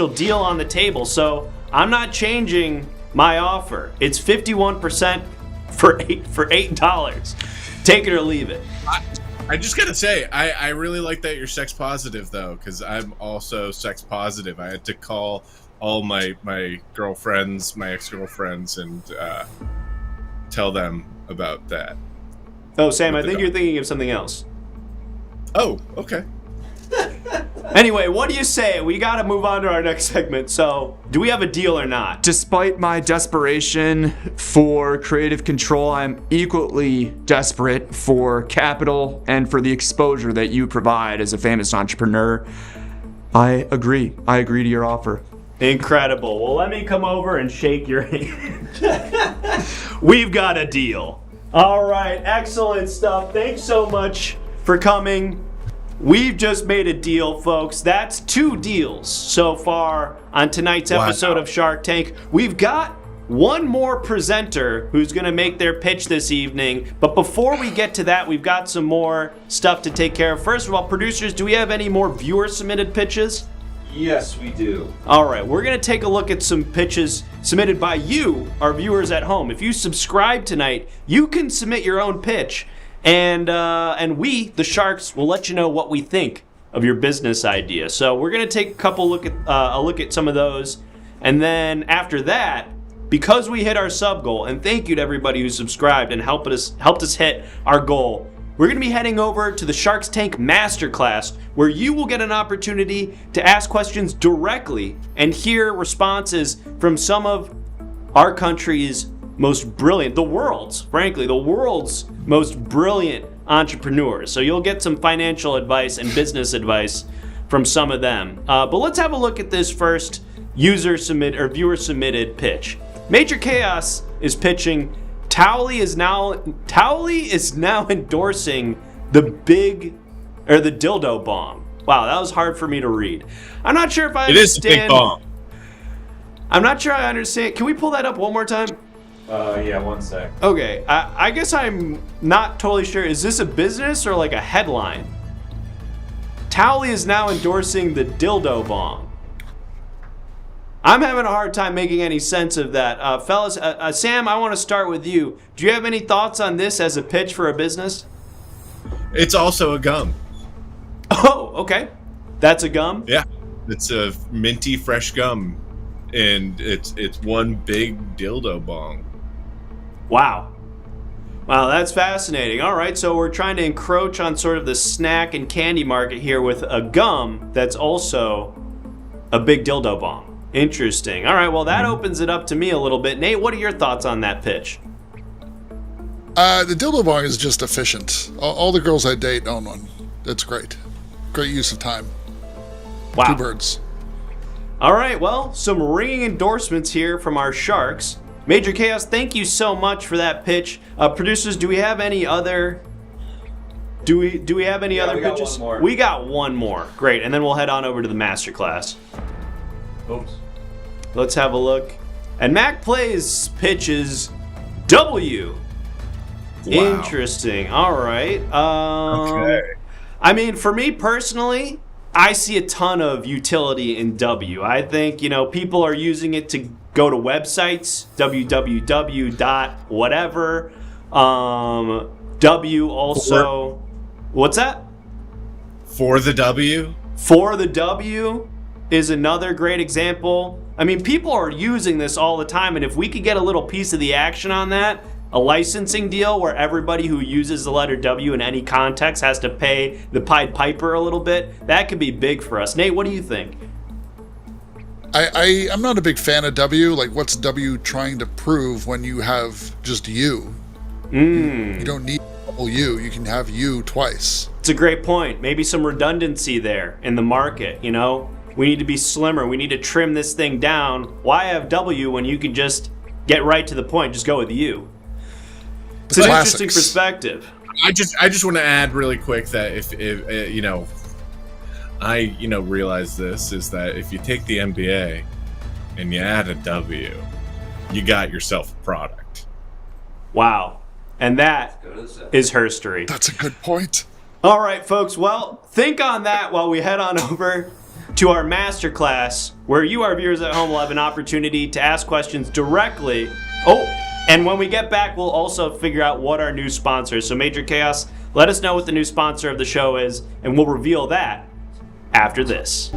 deal on the table. So I'm not changing my offer. It's 51% for $8. Take it or leave it. I just gotta say, I really like that you're sex positive though, because I'm also sex positive. I had to call all my girlfriends, my ex-girlfriends, and tell them about that. Oh, Sam, I think you're thinking of something else. Oh, okay. Anyway, what do you say? We gotta move on to our next segment. So, do we have a deal or not? despite my desperation for creative control, I'm equally desperate for capital and for the exposure that you provide as a famous entrepreneur. I agree. I agree to your offer. Incredible. Well, let me come over and shake your hand. We've got a deal. All right, excellent stuff. Thanks so much for coming. We've just made a deal, folks. That's 2 deals so far on tonight's episode of Shark Tank. We've got one more presenter who's going to make their pitch this evening. But before we get to that, we've got some more stuff to take care of. First of all, producers, do we have any more viewer-submitted pitches? Yes, we do. All right, we're going to take a look at some pitches submitted by you, our viewers at home. If you subscribe tonight, you can submit your own pitch, and we, the Sharks, will let you know what we think of your business idea. So we're going to take a look at some of those, and then after that, because we hit our sub goal, and thank you to everybody who subscribed and helped us hit our goal, we're going to be heading over to the Sharks Tank Masterclass, where you will get an opportunity to ask questions directly and hear responses from some of our country's most brilliant, the world's most brilliant entrepreneurs. So you'll get some financial advice and business advice from some of them. But let's have a look at this first viewer submitted pitch. Major Chaos is pitching. Towley is now endorsing the dildo bomb. Wow, that was hard for me to read. I'm not sure if I understand. It is a big bomb. I'm not sure I understand. Can we pull that up one more time? Yeah, one sec. Okay, I guess I'm not totally sure. Is this a business or like a headline? Towley is now endorsing the dildo bomb. I'm having a hard time making any sense of that. Fellas, Sam, I want to start with you. Do you have any thoughts on this as a pitch for a business? It's also a gum. Oh, okay. That's a gum? Yeah, it's a minty fresh gum, and it's one big dildo bong. Wow. Wow, that's fascinating. All right, so we're trying to encroach on sort of the snack and candy market here with a gum that's also a big dildo bong. Interesting. All right, well, that opens it up to me a little bit. Nate, what are your thoughts on that pitch? The dildo bong is just efficient. All the girls I date own one. It's great. Great use of time. Wow. 2 birds. All right, well, some ringing endorsements here from our sharks. Major Chaos, thank you so much for that pitch. Producers, do we have any other... Do we have any other we got pitches? one more. We got one more. Great, and then we'll head on over to the masterclass. Oops. Let's have a look. And Mac Plays pitches W. Wow. Interesting. All right. Okay. I mean, for me personally, I see a ton of utility in W. I think, people are using it to go to websites, www.whatever. W also... What's that? For the W? For the W is another great example. I mean, people are using this all the time, and if we could get a little piece of the action on that, a licensing deal where everybody who uses the letter W in any context has to pay the Pied Piper a little bit, that could be big for us. Nate, what do you think? I'm not a big fan of W. Like, what's W trying to prove when you have just U? You don't need double U. You can have U twice. It's a great point. Maybe some redundancy there in the market, We need to be slimmer. We need to trim this thing down. Why have W when you can just get right to the point? Just go with U. It's an interesting perspective. I just want to add really quick that if I realize this is that if you take the NBA and you add a W, you got yourself a product. Wow. And that is herstory. That's a good point. All right, folks. Well, think on that while we head on over to our masterclass, where you, our viewers at home, will have an opportunity to ask questions directly. Oh, and when we get back, we'll also figure out what our new sponsor is. So, Major Chaos, let us know what the new sponsor of the show is, and we'll reveal that after this.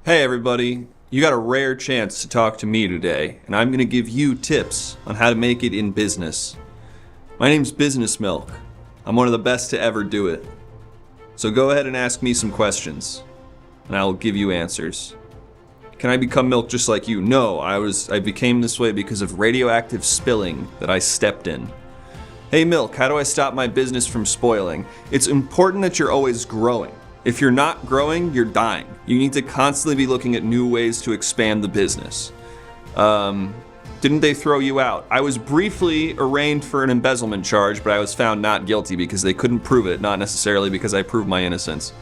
Hey everybody, you got a rare chance to talk to me today, and I'm going to give you tips on how to make it in business. My name's Business Milk. I'm one of the best to ever do it. So go ahead and ask me some questions, and I'll give you answers. Can I become milk just like you? No, I became this way because of radioactive spilling that I stepped in. Hey Milk, how do I stop my business from spoiling? It's important that you're always growing. If you're not growing, you're dying. You need to constantly be looking at new ways to expand the business. Didn't they throw you out? I was briefly arraigned for an embezzlement charge, but I was found not guilty because they couldn't prove it, not necessarily because I proved my innocence.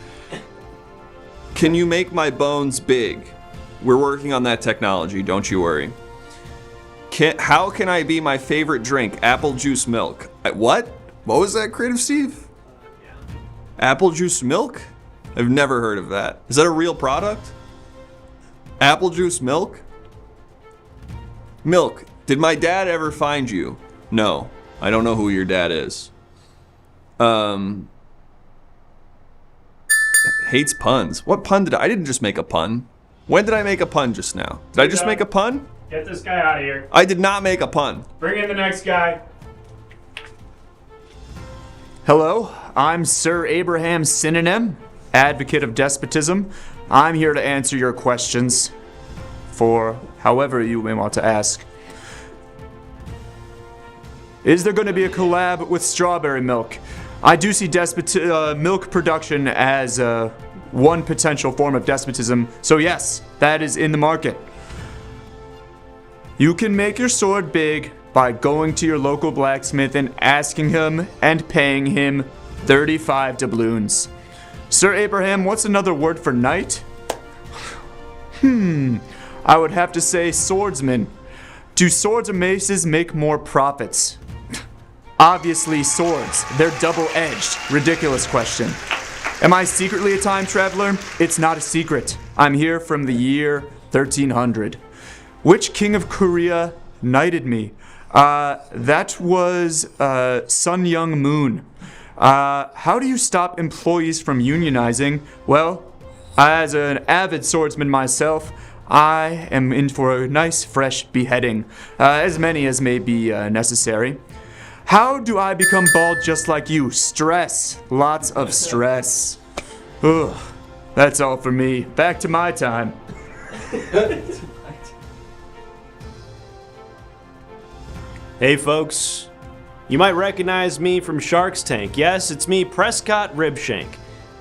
Can you make my bones big? We're working on that technology, don't you worry. How can I be my favorite drink? Apple juice milk. What? What was that, Creative Steve? Apple juice milk? I've never heard of that. Is that a real product? Apple juice milk? Milk, did my dad ever find you? No, I don't know who your dad is. Hates puns. What pun did I didn't just make a pun. When did I make a pun just now? Did I just make a pun? Get this guy out of here. I did not make a pun. Bring in the next guy. Hello, I'm Sir Abraham Synonym, advocate of despotism. I'm here to answer your questions for however you may want to ask. Is there going to be a collab with strawberry milk? I do see milk production as one potential form of despotism, so yes, that is in the market. You can make your sword big by going to your local blacksmith and asking him and paying him 35 doubloons. Sir Abraham, what's another word for knight? I would have to say swordsman. Do swords or maces make more profits? Obviously swords. They're double-edged. Ridiculous question. Am I secretly a time traveler? It's not a secret. I'm here from the year 1300. Which king of Korea knighted me? That was Sun Young Moon. How do you stop employees from unionizing? Well, as an avid swordsman myself, I am in for a nice fresh beheading, as many as may be necessary. How do I become bald just like you? Stress. Lots of stress. Ugh. That's all for me. Back to my time. Hey folks, you might recognize me from Shark's Tank. Yes, it's me, Prescott Ribshank.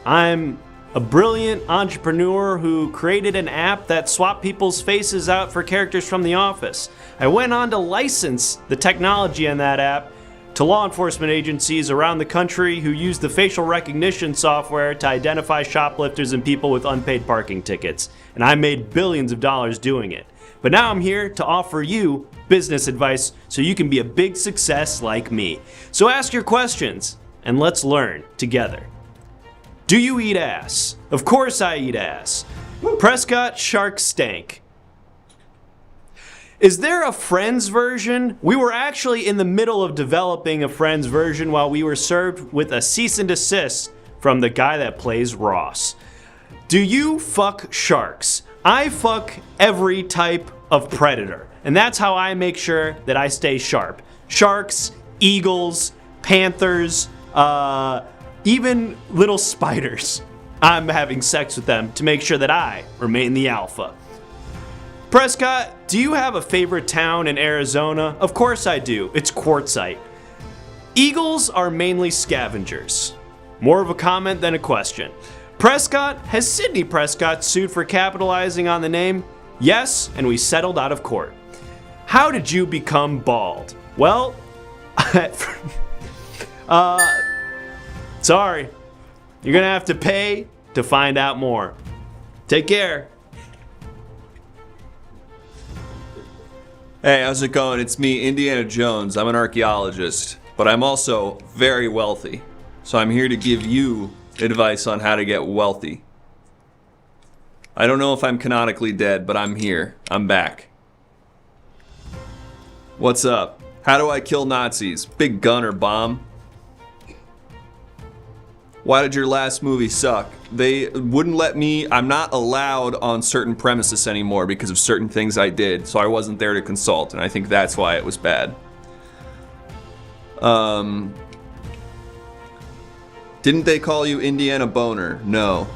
I'm a brilliant entrepreneur who created an app that swapped people's faces out for characters from The Office. I went on to license the technology in that app to law enforcement agencies around the country who use the facial recognition software to identify shoplifters and people with unpaid parking tickets. And I made billions of dollars doing it. But now I'm here to offer you business advice so you can be a big success like me. So ask your questions and let's learn together. Do you eat ass? Of course I eat ass. Prescott Shark Stank. Is there a Friends version? We were actually in the middle of developing a Friends version while we were served with a cease and desist from the guy that plays Ross. Do you fuck sharks? I fuck every type of predator, and that's how I make sure that I stay sharp. Sharks, eagles, panthers, even little spiders. I'm having sex with them to make sure that I remain the alpha. Prescott, do you have a favorite town in Arizona? Of course I do. It's Quartzsite. Eagles are mainly scavengers. More of a comment than a question. Prescott, has Sidney Prescott sued for capitalizing on the name? Yes, and we settled out of court. How did you become bald? Well, sorry. You're gonna have to pay to find out more. Take care. Hey, how's it going? It's me, Indiana Jones. I'm an archaeologist, but I'm also very wealthy. So I'm here to give you advice on how to get wealthy. I don't know if I'm canonically dead, but I'm here. I'm back. What's up? How do I kill Nazis? Big gun or bomb? Why did your last movie suck? They wouldn't let me, I'm not allowed on certain premises anymore because of certain things I did, so I wasn't there to consult, and I think that's why it was bad. Didn't they call you Indiana Boner? No.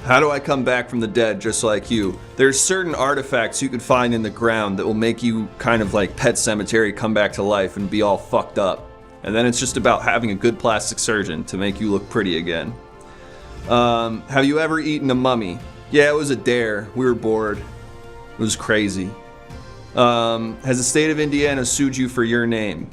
How do I come back from the dead just like you? There's certain artifacts you could find in the ground that will make you kind of like Pet Sematary come back to life and be all fucked up. And then it's just about having a good plastic surgeon to make you look pretty again. Have you ever eaten a mummy? Yeah, it was a dare. We were bored. It was crazy. Has the state of Indiana sued you for your name?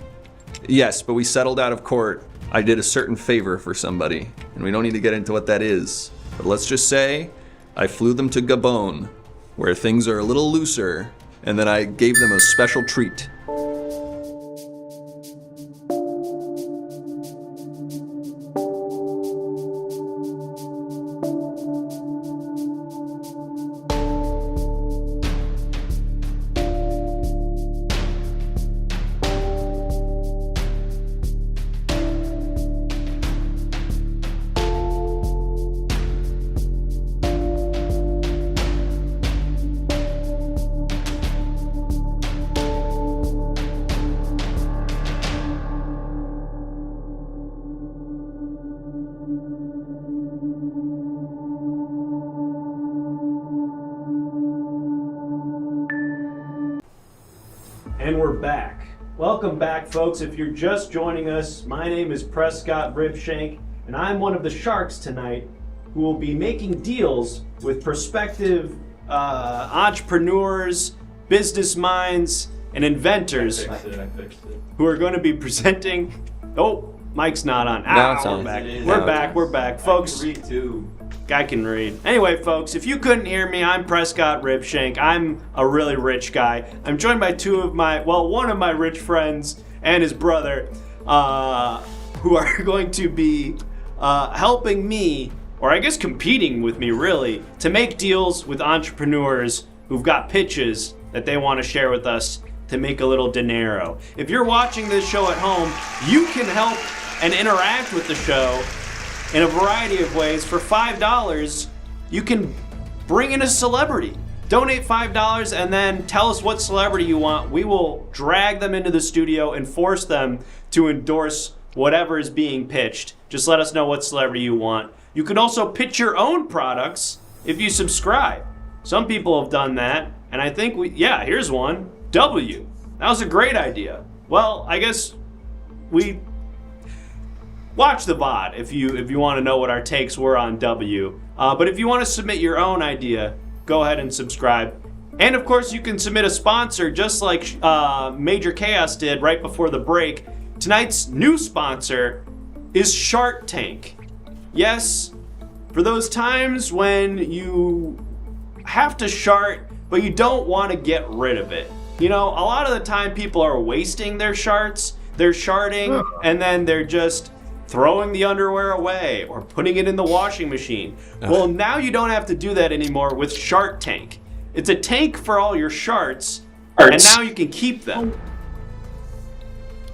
Yes, but we settled out of court. I did a certain favor for somebody, and we don't need to get into what that is. But let's just say I flew them to Gabon, where things are a little looser, and then I gave them a special treat. back. Welcome back, folks. If you're just joining us, my name is Prescott Ribshank, and I'm one of the sharks tonight who will be making deals with prospective entrepreneurs, business minds, and inventors who are going to be presenting. Oh, mic's not on. No, it's on. We're back. It is. We're back, folks. I can read. Anyway, folks, if you couldn't hear me, I'm Prescott Ribshank. I'm a really rich guy. I'm joined by one of my rich friends and his brother, who are going to be helping me, or I guess competing with me really, to make deals with entrepreneurs who've got pitches that they want to share with us to make a little dinero. If you're watching this show at home, you can help and interact with the show in a variety of ways. For $5, you can bring in a celebrity. Donate $5 and then tell us what celebrity you want. We will drag them into the studio and force them to endorse whatever is being pitched. Just let us know what celebrity you want. You can also pitch your own products if you subscribe. Some people have done that, and I think here's one. W. That was a great idea. Well, I guess we watch the VOD if you want to know what our takes were on W. But if you want to submit your own idea, go ahead and subscribe. And of course, you can submit a sponsor just like Major Chaos did right before the break. Tonight's new sponsor is Shark Tank. Yes, for those times when you have to shart, but you don't want to get rid of it. You know, a lot of the time people are wasting their sharts. They're sharting, and then they're just throwing the underwear away or putting it in the washing machine. Well, now you don't have to do that anymore with Shark Tank. It's a tank for all your sharts, and now you can keep them.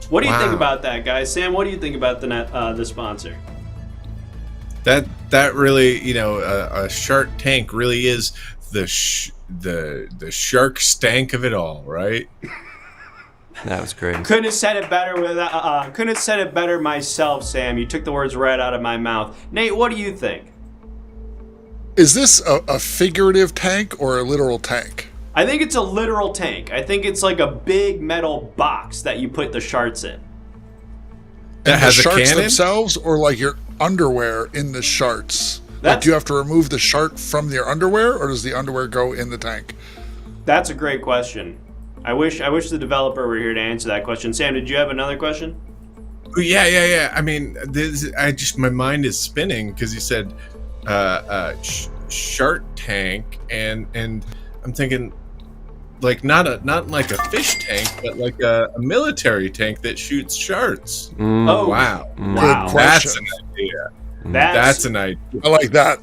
What do you think about that, guys? Sam, what do you think about the sponsor? That really, a Shark Tank really is the shark stank of it all, right? That was great. Couldn't have said it better myself, Sam. You took the words right out of my mouth. Nate, what do you think? Is this a figurative tank or a literal tank? I think it's a literal tank. I think it's like a big metal box that you put the sharts in. And has the a sharts cannon? themselves, or like your underwear in the sharts? Like, do you have to remove the shart from your underwear, or does the underwear go in the tank? That's a great question. I wish the developer were here to answer that question. Sam, did you have another question? Yeah. I mean, my mind is spinning because you said Shark Tank, and I'm thinking like not like a fish tank, but like a military tank that shoots sharts. Oh wow! Good That's question. an idea. That's an idea. I like that.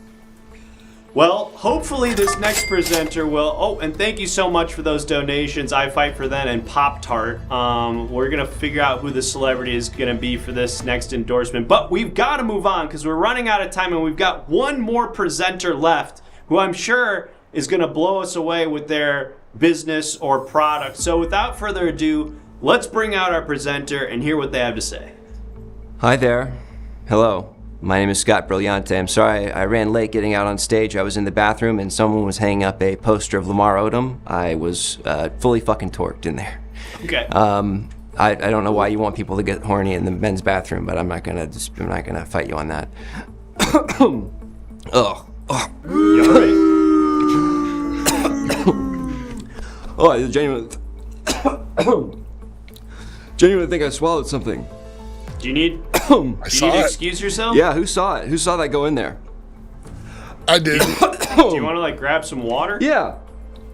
Well, hopefully this next presenter will. Oh, and thank you so much for those donations. I Fight for Them and Pop-Tart. We're going to figure out who the celebrity is going to be for this next endorsement. But we've got to move on because we're running out of time, and we've got one more presenter left who I'm sure is going to blow us away with their business or product. So without further ado, let's bring out our presenter and hear what they have to say. Hi there. Hello. My name is Scott Brillante. I'm sorry I ran late getting out on stage. I was in the bathroom and someone was hanging up a poster of Lamar Odom. I was fully fucking torqued in there. Okay. I don't know why you want people to get horny in the men's bathroom, but I'm not gonna fight you on that. Oh, I genuinely think I swallowed something. Do you need I saw to it. excuse yourself? Yeah, who saw it? Who saw that go in there? I did. Do you want to like grab some water? Yeah.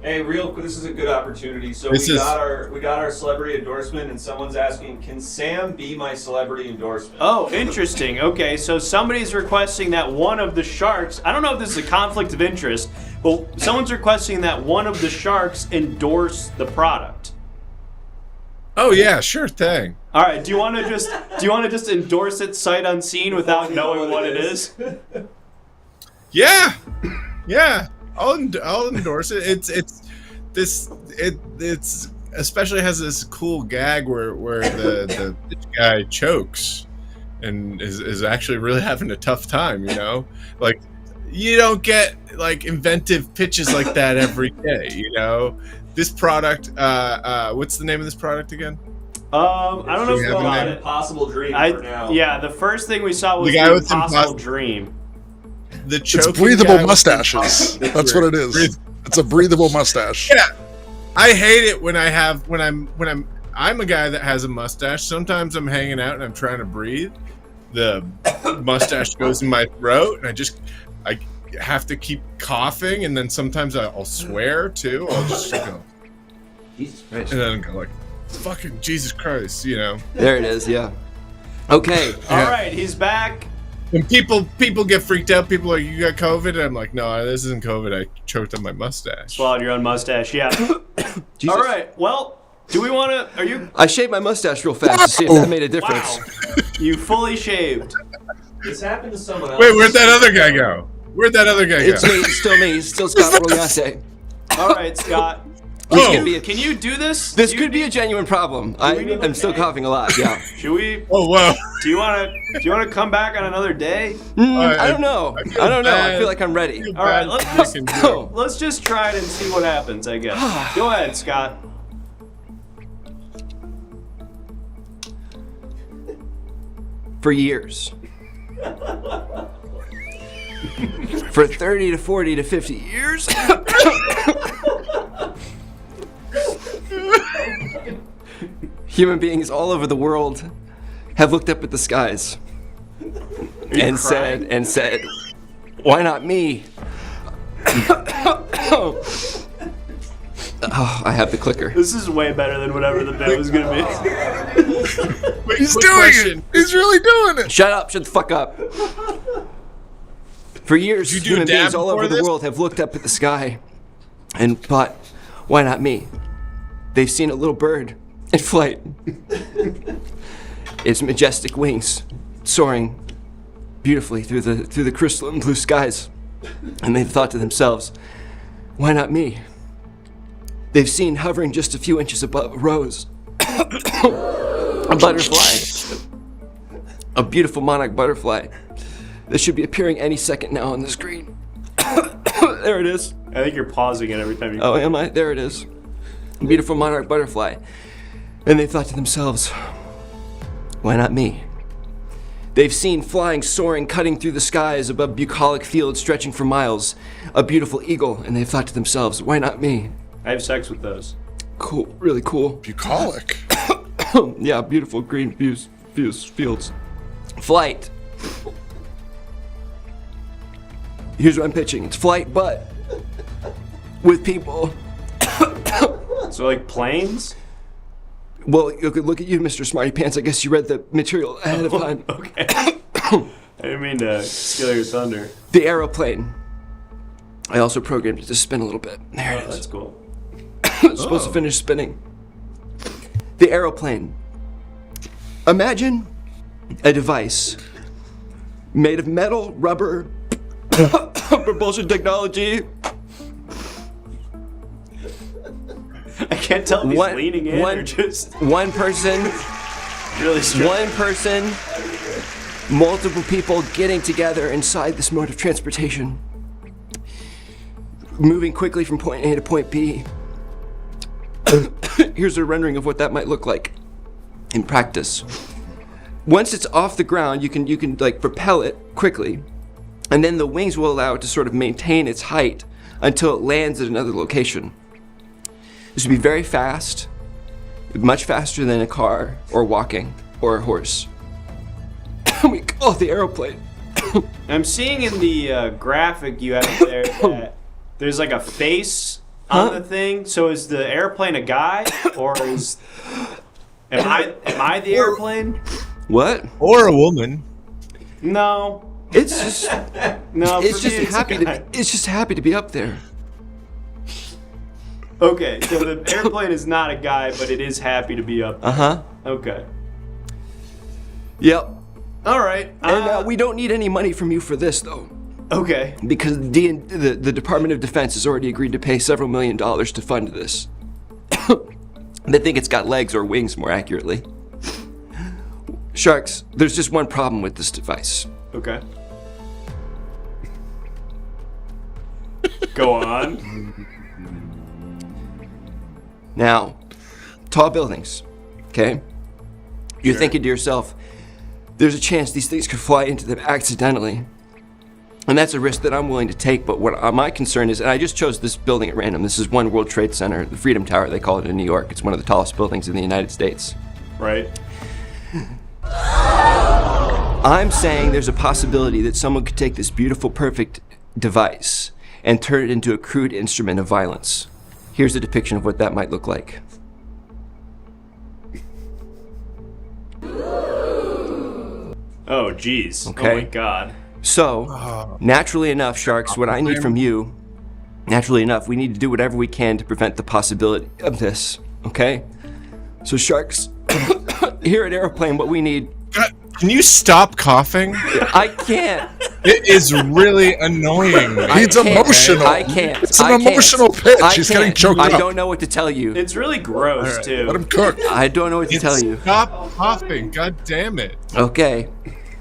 Hey, this is a good opportunity. So This we is- got our celebrity endorsement, and someone's asking, can Sam be my celebrity endorsement? Oh, interesting. Okay, so somebody's requesting that one of the sharks, I don't know if this is a conflict of interest, but someone's requesting that one of the sharks endorse the product. Oh yeah, sure thing. All right, do you want to just endorse it sight unseen without knowing what it is? Yeah. I'll endorse it. It's especially has this cool gag where the bitch guy chokes and is actually really having a tough time. Like you don't get like inventive pitches like that every day. this product. What's the name of this product again? I don't know if we have a got name? it. Impossible dream for now. Yeah, the first thing we saw was The guy the with Impossible impossible- Dream. The It's choking breathable guy with mustaches. That's what it is. It's a breathable mustache. Yeah, I hate it when I'm a guy that has a mustache. Sometimes I'm hanging out and I'm trying to breathe. The mustache goes in my throat, and I have to keep coughing, and then sometimes I'll swear too. I'll just go, Jesus Christ. and then go like, "Fucking Jesus Christ," you know. There it is, yeah. Okay. All right, he's back. And people get freaked out. People are like, "You got COVID?" And I'm like, "No, this isn't COVID. I choked on my mustache." Swallowed your own mustache, yeah. Jesus. All right, well, do we want to... Are you... I shaved my mustache real fast to see if that made a difference. Wow. You fully shaved. This happened to someone else. Wait, where'd that other guy go? Where'd that other guy It's go? me. It's still me. It's still Scott Rogliate. All right, Scott. This Oh. could be a, Can you do this? this Do could be a genuine problem. I we need am still to- coughing a lot. Yeah. Should we... Oh, whoa. Do you want to come back on another day? I don't know. I don't know. I feel like I'm ready. All right, let's just... Fucking do it. Let's just try it and see what happens, I guess. Go ahead, Scott. For years. For 30 to 40 to 50 years. Human beings all over the world have looked up at the skies and said, why not me? Oh, I have the clicker. This is way better than whatever the bit was going to be. Wait, He's quick doing question. it. He's really doing it. Shut up, shut the fuck up. For years, Did you do human a dab beings all over before the this? world have looked up at the sky and thought, why not me? They've seen a little bird in flight. Its majestic wings soaring beautifully through the crystalline blue skies. And they've thought to themselves, why not me? They've seen hovering just a few inches above a rose, a butterfly, a beautiful monarch butterfly that should be appearing any second now on the screen. There it is. I think you're pausing it every time you... Oh, am I? There it is. A beautiful monarch butterfly. And they thought to themselves, why not me? They've seen flying, soaring, cutting through the skies above bucolic fields stretching for miles, a beautiful eagle, and they've thought to themselves, why not me? I have sex with those. Cool, really cool. Bucolic. Yeah, beautiful green fields. Flight. Here's what I'm pitching. It's flight, but with people. So, like, planes? Well, look at you, Mr. Smarty Pants. I guess you read the material ahead of time. Okay. I didn't mean to steal your thunder. The aeroplane. I also programmed it to spin a little bit. There it Oh, is. that's cool. It's supposed to finish spinning. The aeroplane. Imagine a device made of metal, rubber, propulsion technology. I can't tell if he's leaning in or just one person, really straight. one person, multiple people getting together inside this mode of transportation, moving quickly from point A to point B. Here's a rendering of what that might look like in practice. Once it's off the ground, you can like propel it quickly, and then the wings will allow it to sort of maintain its height until it lands at another location. This would be very fast, much faster than a car or walking or a horse. We call it the aeroplane. I'm seeing in the graphic you have there that there's like a face on the thing. So is the airplane a guy, or is am I the airplane? What? Or a woman. No, It's just no. it's for me, just happy a to guy. it's just happy to be up there. Okay, so the airplane is not a guy, but it is happy to be up. Uh-huh. Okay. Yep. All right. And we don't need any money from you for this though, Okay. because the Department of Defense has already agreed to pay several $1 million to fund this. They think it's got legs or wings, more accurately. Sharks, there's just one problem with this device. Okay. Go on. Now, tall buildings, okay? You're thinking to yourself, there's a chance these things could fly into them accidentally. And that's a risk that I'm willing to take, but what my concern is, and I just chose this building at random. This is One World Trade Center, the Freedom Tower, they call it in New York. It's one of the tallest buildings in the United States. Right. I'm saying there's a possibility that someone could take this beautiful, perfect device and turn it into a crude instrument of violence. Here's a depiction of what that might look like. Oh, geez. Okay. Oh, my God. So, naturally enough, Sharks, what I need from you, naturally enough, we need to do whatever we can to prevent the possibility of this, okay? So, Sharks, here at Aeroplane, what we need... God, can you stop coughing? I can't. It is really annoying. He's emotional. I can't. It's an emotional pitch. He's getting choked up. I don't know what to tell you. It's really gross, Right. too. Let him cook. I don't know what to tell you. Stop coughing. God damn it. Okay.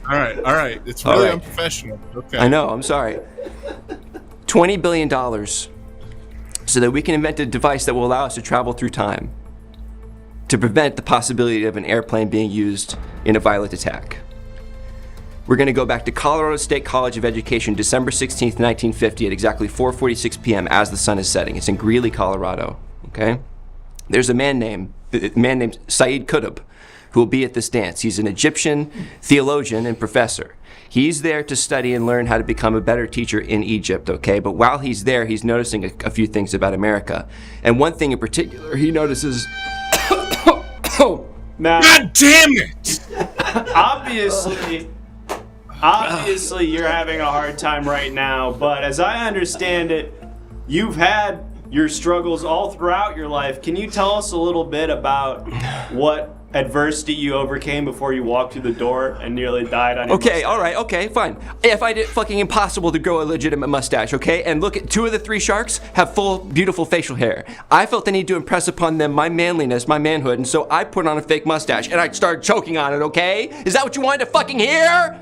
All right. It's really All right. unprofessional. Okay. I know, I'm sorry. $20 billion so that we can invent a device that will allow us to travel through time to prevent the possibility of an airplane being used in a violent attack. We're going to go back to Colorado State College of Education, December 16th, 1950 at exactly 4:46 p.m. as the sun is setting. It's in Greeley, Colorado, okay? There's a man named Saeed Qutb who will be at this dance. He's an Egyptian theologian and professor. He's there to study and learn how to become a better teacher in Egypt, okay? But while he's there, he's noticing a few things about America. And one thing in particular he notices... Now, God damn it! obviously you're having a hard time right now, but as I understand it, you've had your struggles all throughout your life. Can you tell us a little bit about what adversity you overcame before you walked through the door and nearly died on your Okay, mustache? all right, okay, fine. I find it fucking impossible to grow a legitimate mustache, okay? And look, at 2 of the 3 sharks have full, beautiful facial hair. I felt the need to impress upon them my manliness, my manhood, and so I put on a fake mustache and I started choking on it, okay? Is that what you wanted to fucking hear?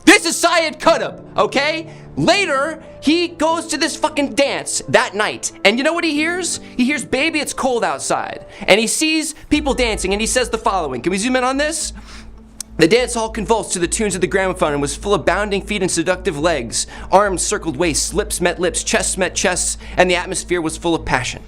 This is Syed Qutb, okay? Later, he goes to this fucking dance that night, and you know what he hears? He hears, "Baby, it's cold outside." And he sees people dancing, and he says the following. Can we zoom in on this? The dance hall convulsed to the tunes of the gramophone and was full of bounding feet and seductive legs. Arms circled waists, lips met lips, chests met chests, and the atmosphere was full of passion.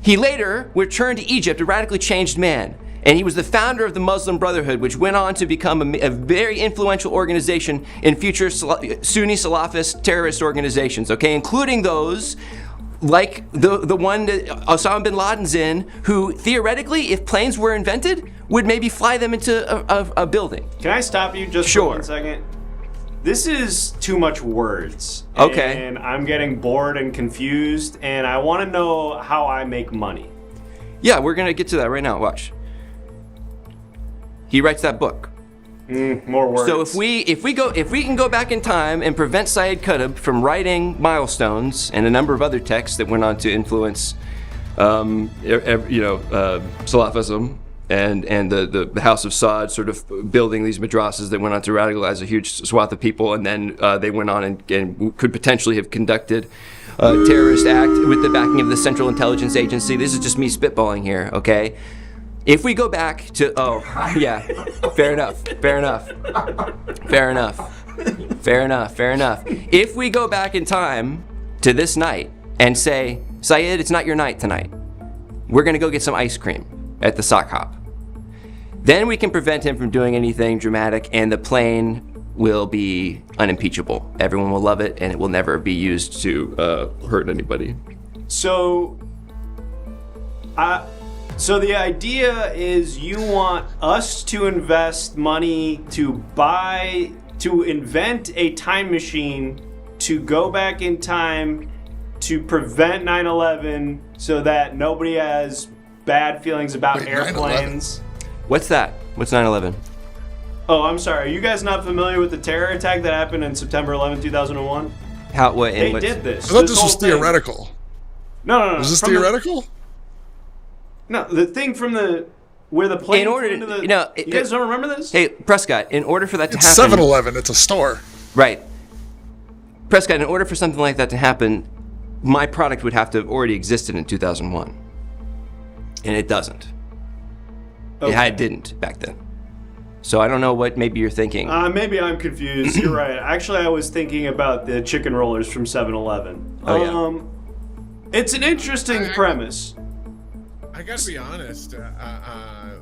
He later returned to Egypt, a radically changed man. And he was the founder of the Muslim Brotherhood, which went on to become a very influential organization in future Sunni Salafist terrorist organizations, okay? Including those like the one that Osama bin Laden's in, who theoretically, if planes were invented, would maybe fly them into a building. Can I stop you just Sure. for 1 second? This is too much words. Okay. And I'm getting bored and confused, and I want to know how I make money. Yeah, we're gonna get to that right now, watch. He writes that book. More words. So if we can go back in time and prevent Syed Qutb from writing Milestones and a number of other texts that went on to influence, Salafism and the House of Saud sort of building these madrasas that went on to radicalize a huge swath of people, and then they went on and could potentially have conducted a terrorist act with the backing of the Central Intelligence Agency. This is just me spitballing here, okay? If we go back to, fair enough. If we go back in time to this night and say, Syed, it's not your night tonight. We're gonna go get some ice cream at the sock hop. Then we can prevent him from doing anything dramatic, and the plane will be unimpeachable. Everyone will love it, and it will never be used to hurt anybody. So the idea is you want us to invest money to invent a time machine to go back in time to prevent 9/11 so that nobody has bad feelings about Wait, airplanes. 9/11? What's that? What's 9/11? Oh, I'm sorry. Are you guys not familiar with the terror attack that happened in September 11, 2001? They did this. I thought this whole was thing. theoretical. No. Is this From theoretical? No, the thing from where the plane In order flew into the... to, you guys don't remember this? Hey, Prescott, in order for that to It's happen... 7-Eleven. It's a store. Right. Prescott, in order for something like that to happen, my product would have to have already existed in 2001. and it doesn't. Okay. It didn't back then. So I don't know what maybe you're thinking. Maybe I'm confused. You're right. Actually, I was thinking about the chicken rollers from 7-Eleven. Oh, yeah. It's an interesting premise. I gotta be honest. I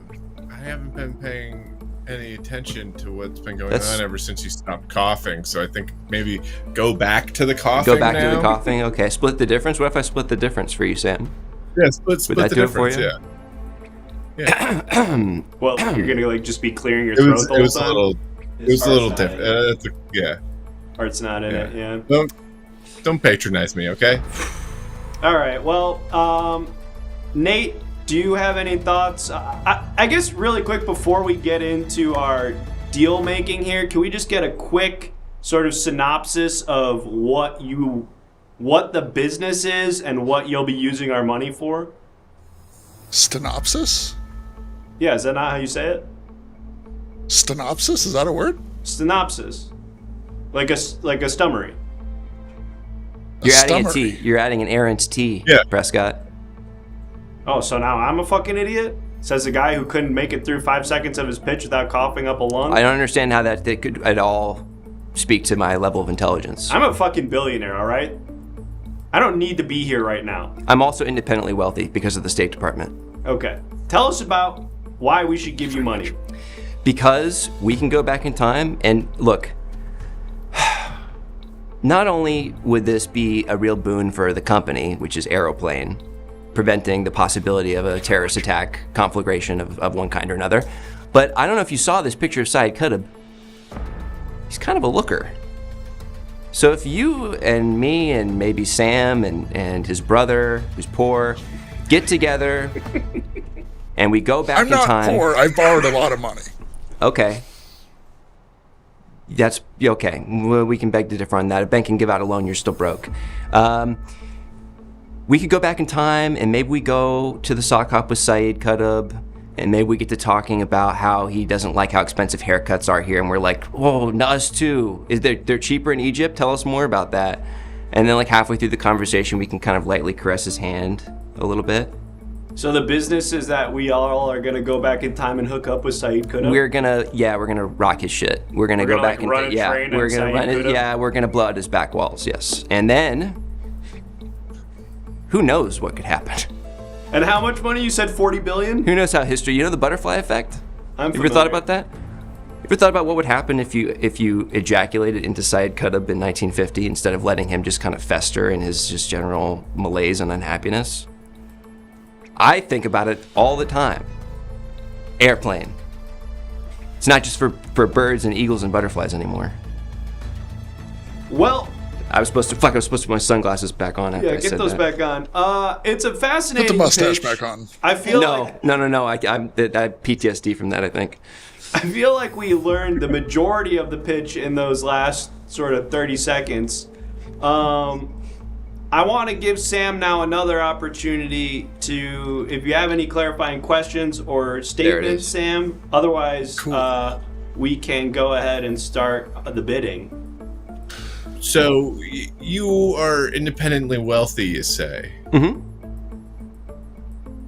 haven't been paying any attention to what's been going on ever since you stopped coughing. So I think maybe go back to the coughing. Go back now. to the coughing. Okay, split the difference. What if I split the difference for you, Sam? Yeah, split Would that the do it for difference. you? Yeah. Yeah. Well, you're gonna like just be clearing your throat the whole time. It was a little different. Yeah. Heart's not in it. Yeah. Don't patronize me, okay? All right. Well, Nate, do you have any thoughts? I guess really quick before we get into our deal making here, can we just get a quick sort of synopsis of what the business is and what you'll be using our money for? Stenopsis? Yeah, is that not how you say it? Stenopsis? Is that a word? Synopsis. Like a summary. You're adding a stummery. T. You're adding an errant T, Yeah. Prescott. Oh, so now I'm a fucking idiot? Says the guy who couldn't make it through 5 seconds of his pitch without coughing up a lung? I don't understand how that could at all speak to my level of intelligence. I'm a fucking billionaire, all right? I don't need to be here right now. I'm also independently wealthy because of the State Department. Okay. Tell us about why we should give you money. Because we can go back in time and look, not only would this be a real boon for the company, which is Aeroplane, preventing the possibility of a terrorist attack conflagration of one kind or another, but I don't know if you saw this picture of Syed Qutb. He's kind of a looker. So if you and me and maybe Sam and his brother, who's poor, get together and we go back I'm in not time. poor. I borrowed a lot of money. Okay. That's okay. Well, we can beg to differ on that. A bank can give out a loan, you're still broke. We could go back in time and maybe we go to the sock hop with Syed Qutb and maybe we get to talking about how he doesn't like how expensive haircuts are here and we're like, oh, us too. They're cheaper in Egypt? Tell us more about that. And then like halfway through the conversation, we can kind of lightly caress his hand a little bit. So the business is that we all are gonna go back in time and hook up with Syed Qutb? We're gonna rock his shit. We're gonna go back like, run a train on we're gonna Syed run it. Qutb? Yeah, we're gonna blow out his back walls. Yes, and then who knows what could happen? And how much money? You said 40 billion? Who knows how history? You know the butterfly effect? I'm You ever thought familiar. about that? You ever thought about what would happen if you ejaculated into Syed Qutb in 1950 instead of letting him just kind of fester in his just general malaise and unhappiness? I think about it all the time. Airplane. It's not just for birds and eagles and butterflies anymore. Well, I was supposed to put my sunglasses back on after I yeah, get said those that. back on. It's a fascinating Put the mustache pitch. back on. I feel No. like I have PTSD from that, I think. I feel like we learned the majority of the pitch in those last sort of 30 seconds. I want to give Sam now another opportunity to, if you have any clarifying questions or statements, is. Sam. Otherwise, Cool. we can go ahead and start the bidding. So you are independently wealthy, you say?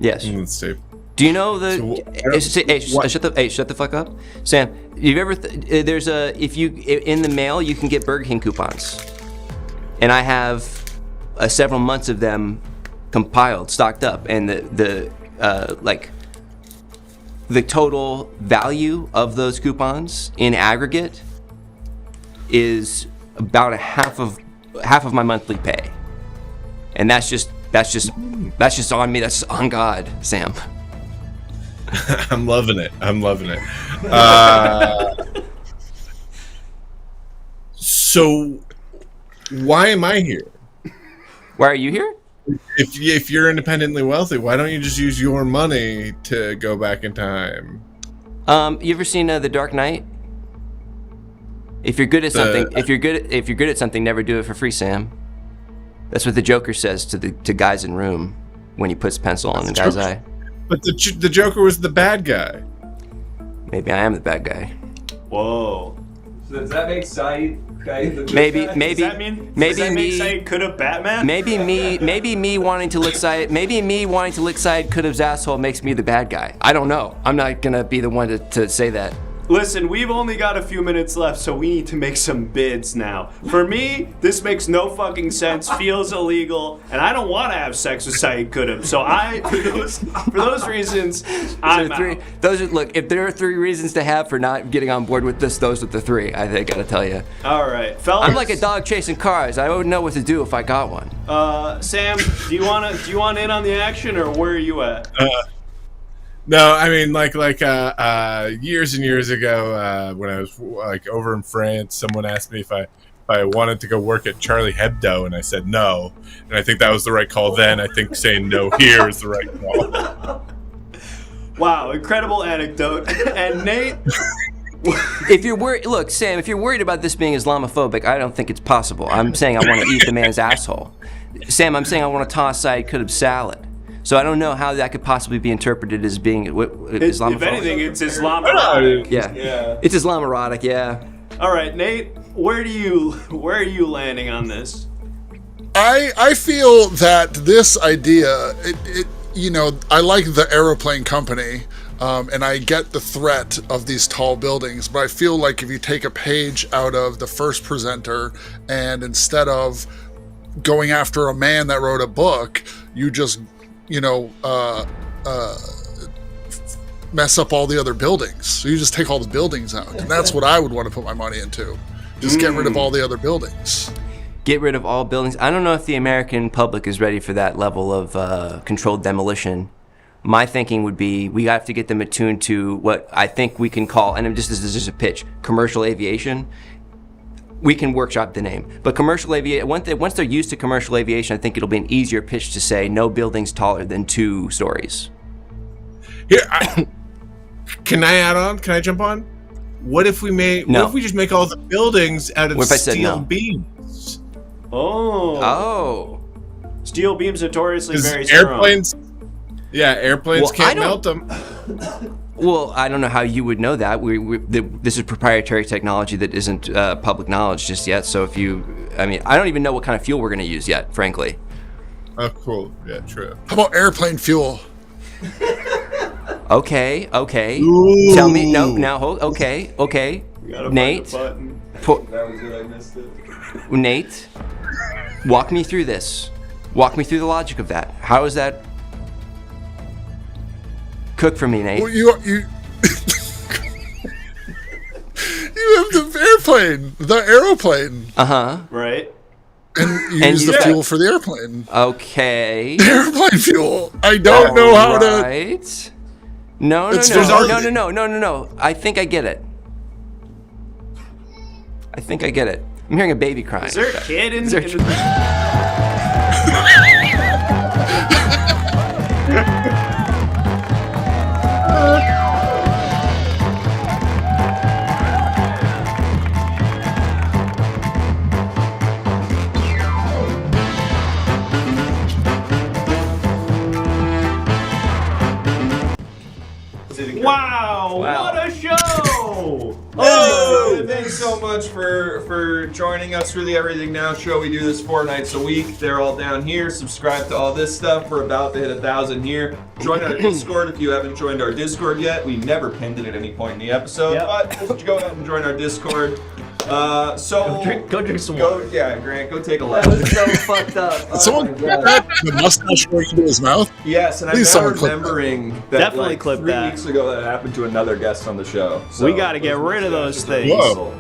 Yes. Let's see. Do you know the? what- Shut the fuck up, Sam. You've ever? There's a in the mail you can get Burger King coupons, and I have several months of them compiled, stocked up, and the total value of those coupons in aggregate is about half of my monthly pay, and that's just on me. That's on God, Sam. I'm loving it. So, why am I here? Why are you here? If you're independently wealthy, why don't you just use your money to go back in time? You ever seen The Dark Knight? If you're good at something, if you're good at something, never do it for free, Sam. That's what the Joker says to guys in room when he puts pencil on the guy's eye. But the Joker was the bad guy. Maybe I am the bad guy. Whoa. So does that make Syed Maybe Does that mean? maybe does that me. mean Saeed Qutb Batman? Maybe me wanting to lick Saeed Qutb's asshole makes me the bad guy. I don't know. I'm not gonna be the one to say that. Listen, we've only got a few minutes left, so we need to make some bids now. For me, this makes no fucking sense, feels illegal, and I don't want to have sex with Saeed Qutb. So for those reasons, I'm out. Look, if there are 3 reasons to have for not getting on board with this, those are the 3. I think I gotta tell you. All right, fellas. I'm like a dog chasing cars. I wouldn't know what to do if I got one. Sam, do you want in on the action, or where are you at? No, I mean, years and years ago, when I was over in France, someone asked me if I wanted to go work at Charlie Hebdo, and I said no. And I think that was the right call then. I think saying no here is the right call. Wow, incredible anecdote. And Nate, If you're worried, look, Sam, if you're worried about this being Islamophobic, I don't think it's possible. I'm saying I want to eat the man's asshole. Sam, I'm saying I want to toss Saeed Qutb salad. So I don't know how that could possibly be interpreted as being Islamophobic. if anything, it's Islamoerotic. Yeah. It's Islamoerotic, yeah. All right, Nate, where are you landing on this? I feel that this idea, I like the aeroplane company, and I get the threat of these tall buildings, but I feel like if you take a page out of the first presenter, and instead of going after a man that wrote a book, you just mess up all the other buildings. So you just take all the buildings out. And that's what I would want to put my money into. Just get rid of all the other buildings. Get rid of all buildings. I don't know if the American public is ready for that level of controlled demolition. My thinking would be we have to get them attuned to what I think we can call, and this is just a pitch, commercial aviation. We can workshop the name, but commercial aviation, once they're used to commercial aviation, I think it'll be an easier pitch to say no buildings taller than 2 stories. Here, can I add on? Can I jump on? What if we just make all the buildings out of steel beams? Oh. Steel beams notoriously very strong. Airplanes can't melt them. Well, I don't know how you would know that. This is proprietary technology that isn't public knowledge just yet. So I don't even know what kind of fuel we're going to use yet, frankly. Oh, cool. Yeah, true. How about airplane fuel? Okay. Ooh. Tell me, okay. Nate. That was it, I missed it. Nate, walk me through this. Walk me through the logic of that. How is that? Cook for me, Nate. Well, you you have the aeroplane. Right. And you use the fuel for the airplane. Okay. Airplane fuel. I don't know how to. Right. No. I think I get it. I'm hearing a baby crying. Is there a kid in there? Wow, what a show! Thanks so much for joining us for the Everything Now show. We do this 4 nights a week. They're all down here. Subscribe to all this stuff. We're about to hit 1,000 here. Join our Discord if you haven't joined our Discord yet. We never pinned it at any point in the episode, but just go ahead and join our Discord. Go drink some water. Yeah, Grant, go take a lap. That was so fucked up. Did someone clip that? The mustache going into his mouth? Yes, and Please I'm now clip remembering that Definitely clip 3 that. weeks ago that happened to another guest on the show. So We got to get rid of those things. Whoa.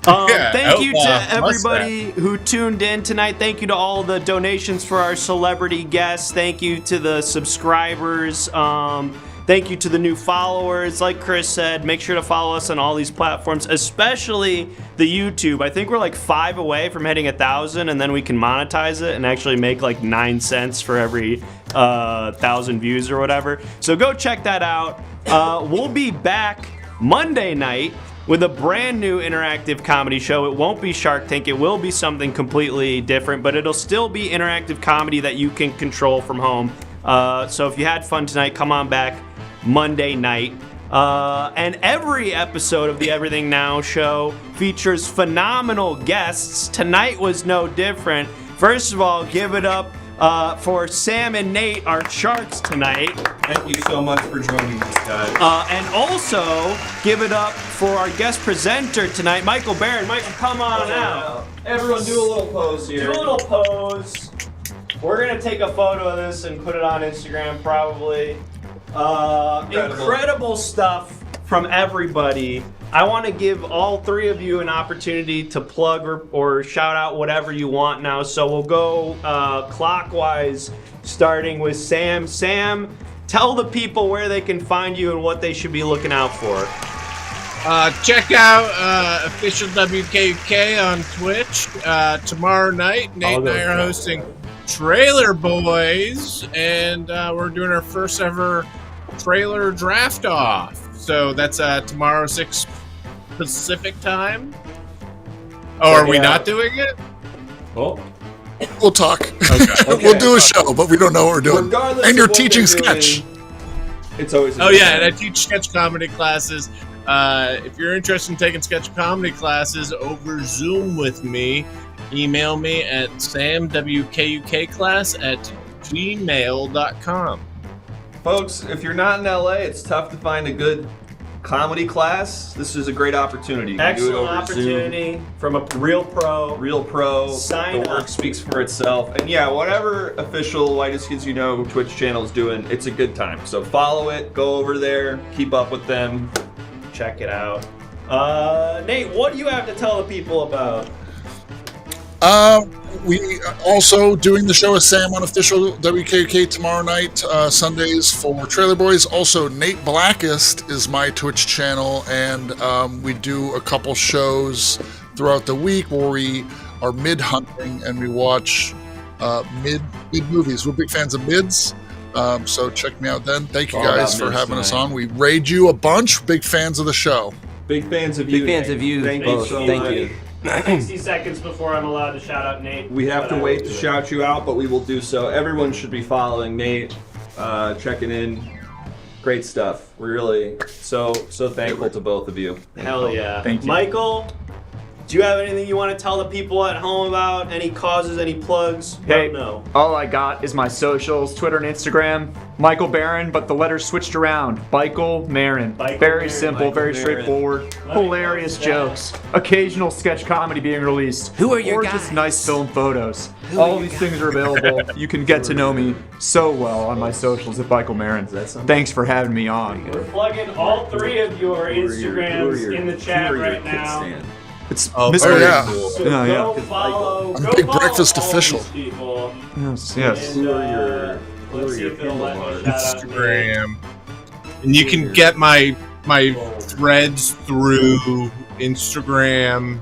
Thank you to outlaw everybody who tuned in tonight. Thank you to all the donations for our celebrity guests. Thank you to the subscribers. Thank you to the new followers. Like Chris said, make sure to follow us on all these platforms, especially the YouTube. I think we're like 5 away from hitting 1,000, and then we can monetize it and actually make like 9 cents for every 1,000 views or whatever. So go check that out. We'll be back Monday night with a brand new interactive comedy show. It won't be Shark Tank. It will be something completely different, but it'll still be interactive comedy that you can control from home. So if you had fun tonight, come on back Monday night. And every episode of the Everything Now show features phenomenal guests. Tonight was no different. First of all, give it up for Sam and Nate, our sharks tonight. Thank you so much for joining us, guys. And also, give it up for our guest presenter tonight, Michael Barron. Michael, come on out. Everyone do a little pose here. Do a little pose. We're going to take a photo of this and put it on Instagram, probably. Incredible stuff from everybody. I want to give all three of you an opportunity to plug or shout out whatever you want now. So we'll go clockwise, starting with Sam. Sam, tell the people where they can find you and what they should be looking out for. Check out official WKUK on Twitch. Tomorrow night, Nate and I are hosting Trailer Boys, and we're doing our first ever trailer draft off. So that's tomorrow, 6 Pacific time. Oh, are we not doing it? Oh. We'll talk. Okay. We'll do a show, but we don't know what we're doing. Regardless And you're of what teaching they're doing, sketch. It's always. Oh yeah, and I teach sketch comedy classes. If you're interested in taking sketch comedy classes over Zoom with me, email me at samwkukclass@gmail.com. Folks, if you're not in LA, it's tough to find a good comedy class. This is a great opportunity. You can do it Excellent over opportunity Zoom. from a real pro. Real pro. Sign the work up. speaks for itself. And yeah, whatever official Whitest Kids You Know Twitch channel is doing, it's a good time. So follow it, go over there, keep up with them. Check it out. Nate, what do you have to tell the people about? We are also doing the show with Sam on official WKK tomorrow night, Sundays for Trailer Boys. Also, Nate Blackest is my Twitch channel, and we do a couple shows throughout the week where we are mid-hunting and we watch mid movies. We're big fans of mids, so check me out then. Thank you All guys about for mids having us tonight. on. We raid you a bunch. Big fans of the show. Big fans of you. Big fans Nate. of you Thank both. you so Thank much. you. 60 seconds before I'm allowed to shout out Nate. We have but to I wait will to do it. shout you out, but we will do so. Everyone should be following Nate, checking in. Great stuff. We're really so thankful to both of you. Hell yeah. Thank you. Michael, do you have anything you want to tell the people at home about? Any causes, any plugs? Hey, No. all I got is my socials, Twitter and Instagram. Michael Barron, but the letters switched around. Michael Marin. Michael Very Marin. simple, Michael very Marin. straightforward. Hilarious jokes. Occasional sketch comedy being released. Who are your Or just guys? nice film photos. All these things are available. You can get to know me so well on my socials at Michael Marin. Thanks for having me on. We're plugging all three of your Instagrams in the chat right now. It's Oh, Mr. very yeah. cool. So Yeah, go yeah. follow. I'm Go Big follow Breakfast all official. these people. Yes, yes. And, Who are your let's see if it'll let me handle shout out Nate. Instagram. And you can get my threads through Instagram.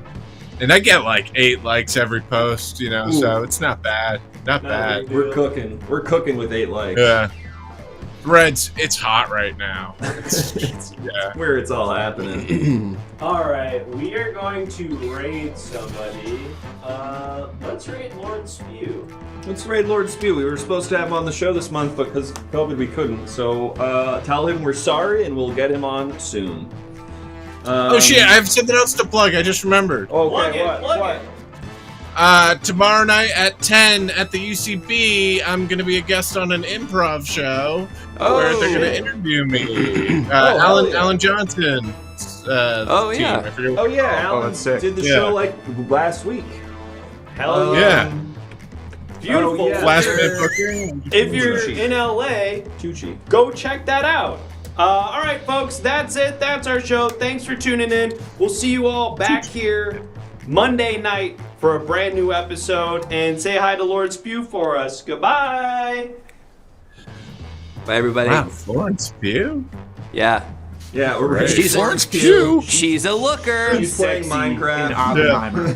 And I get like 8 likes every post, you know, so it's not bad. Not bad. We're cooking. We're cooking with 8 likes. Yeah. Threads, it's hot right now. Yeah. Where it's all happening. All right, we are going to raid somebody. Let's raid Lord Spew. Let's raid Lord Spew. We were supposed to have him on the show this month, but because of COVID we couldn't. So tell him we're sorry and we'll get him on soon. Oh shit, I have something else to plug. I just remembered. Plug Okay, it, plug what? it. Tomorrow night at 10 at the UCB, I'm going to be a guest on an improv show where they're going to interview me. hell yeah. Alan Johnson. Oh, team. yeah. I forget Oh yeah, Alan that's sick. did the Yeah. show like last week. Hell Yeah. Beautiful. Oh, yeah. Last If minute you're- booking. If you're Tucci. in LA, Tucci. go check that out. All right, folks, that's it. That's our show. Thanks for tuning in. We'll see you all back here Monday night for a brand new episode. And say hi to Lord Spew for us. Goodbye. Bye, everybody. Wow, Florence Pugh? Yeah. Yeah, we're ready. She's Florence Pugh. She's a looker. He's playing Sexy Minecraft. in Oppenheimer.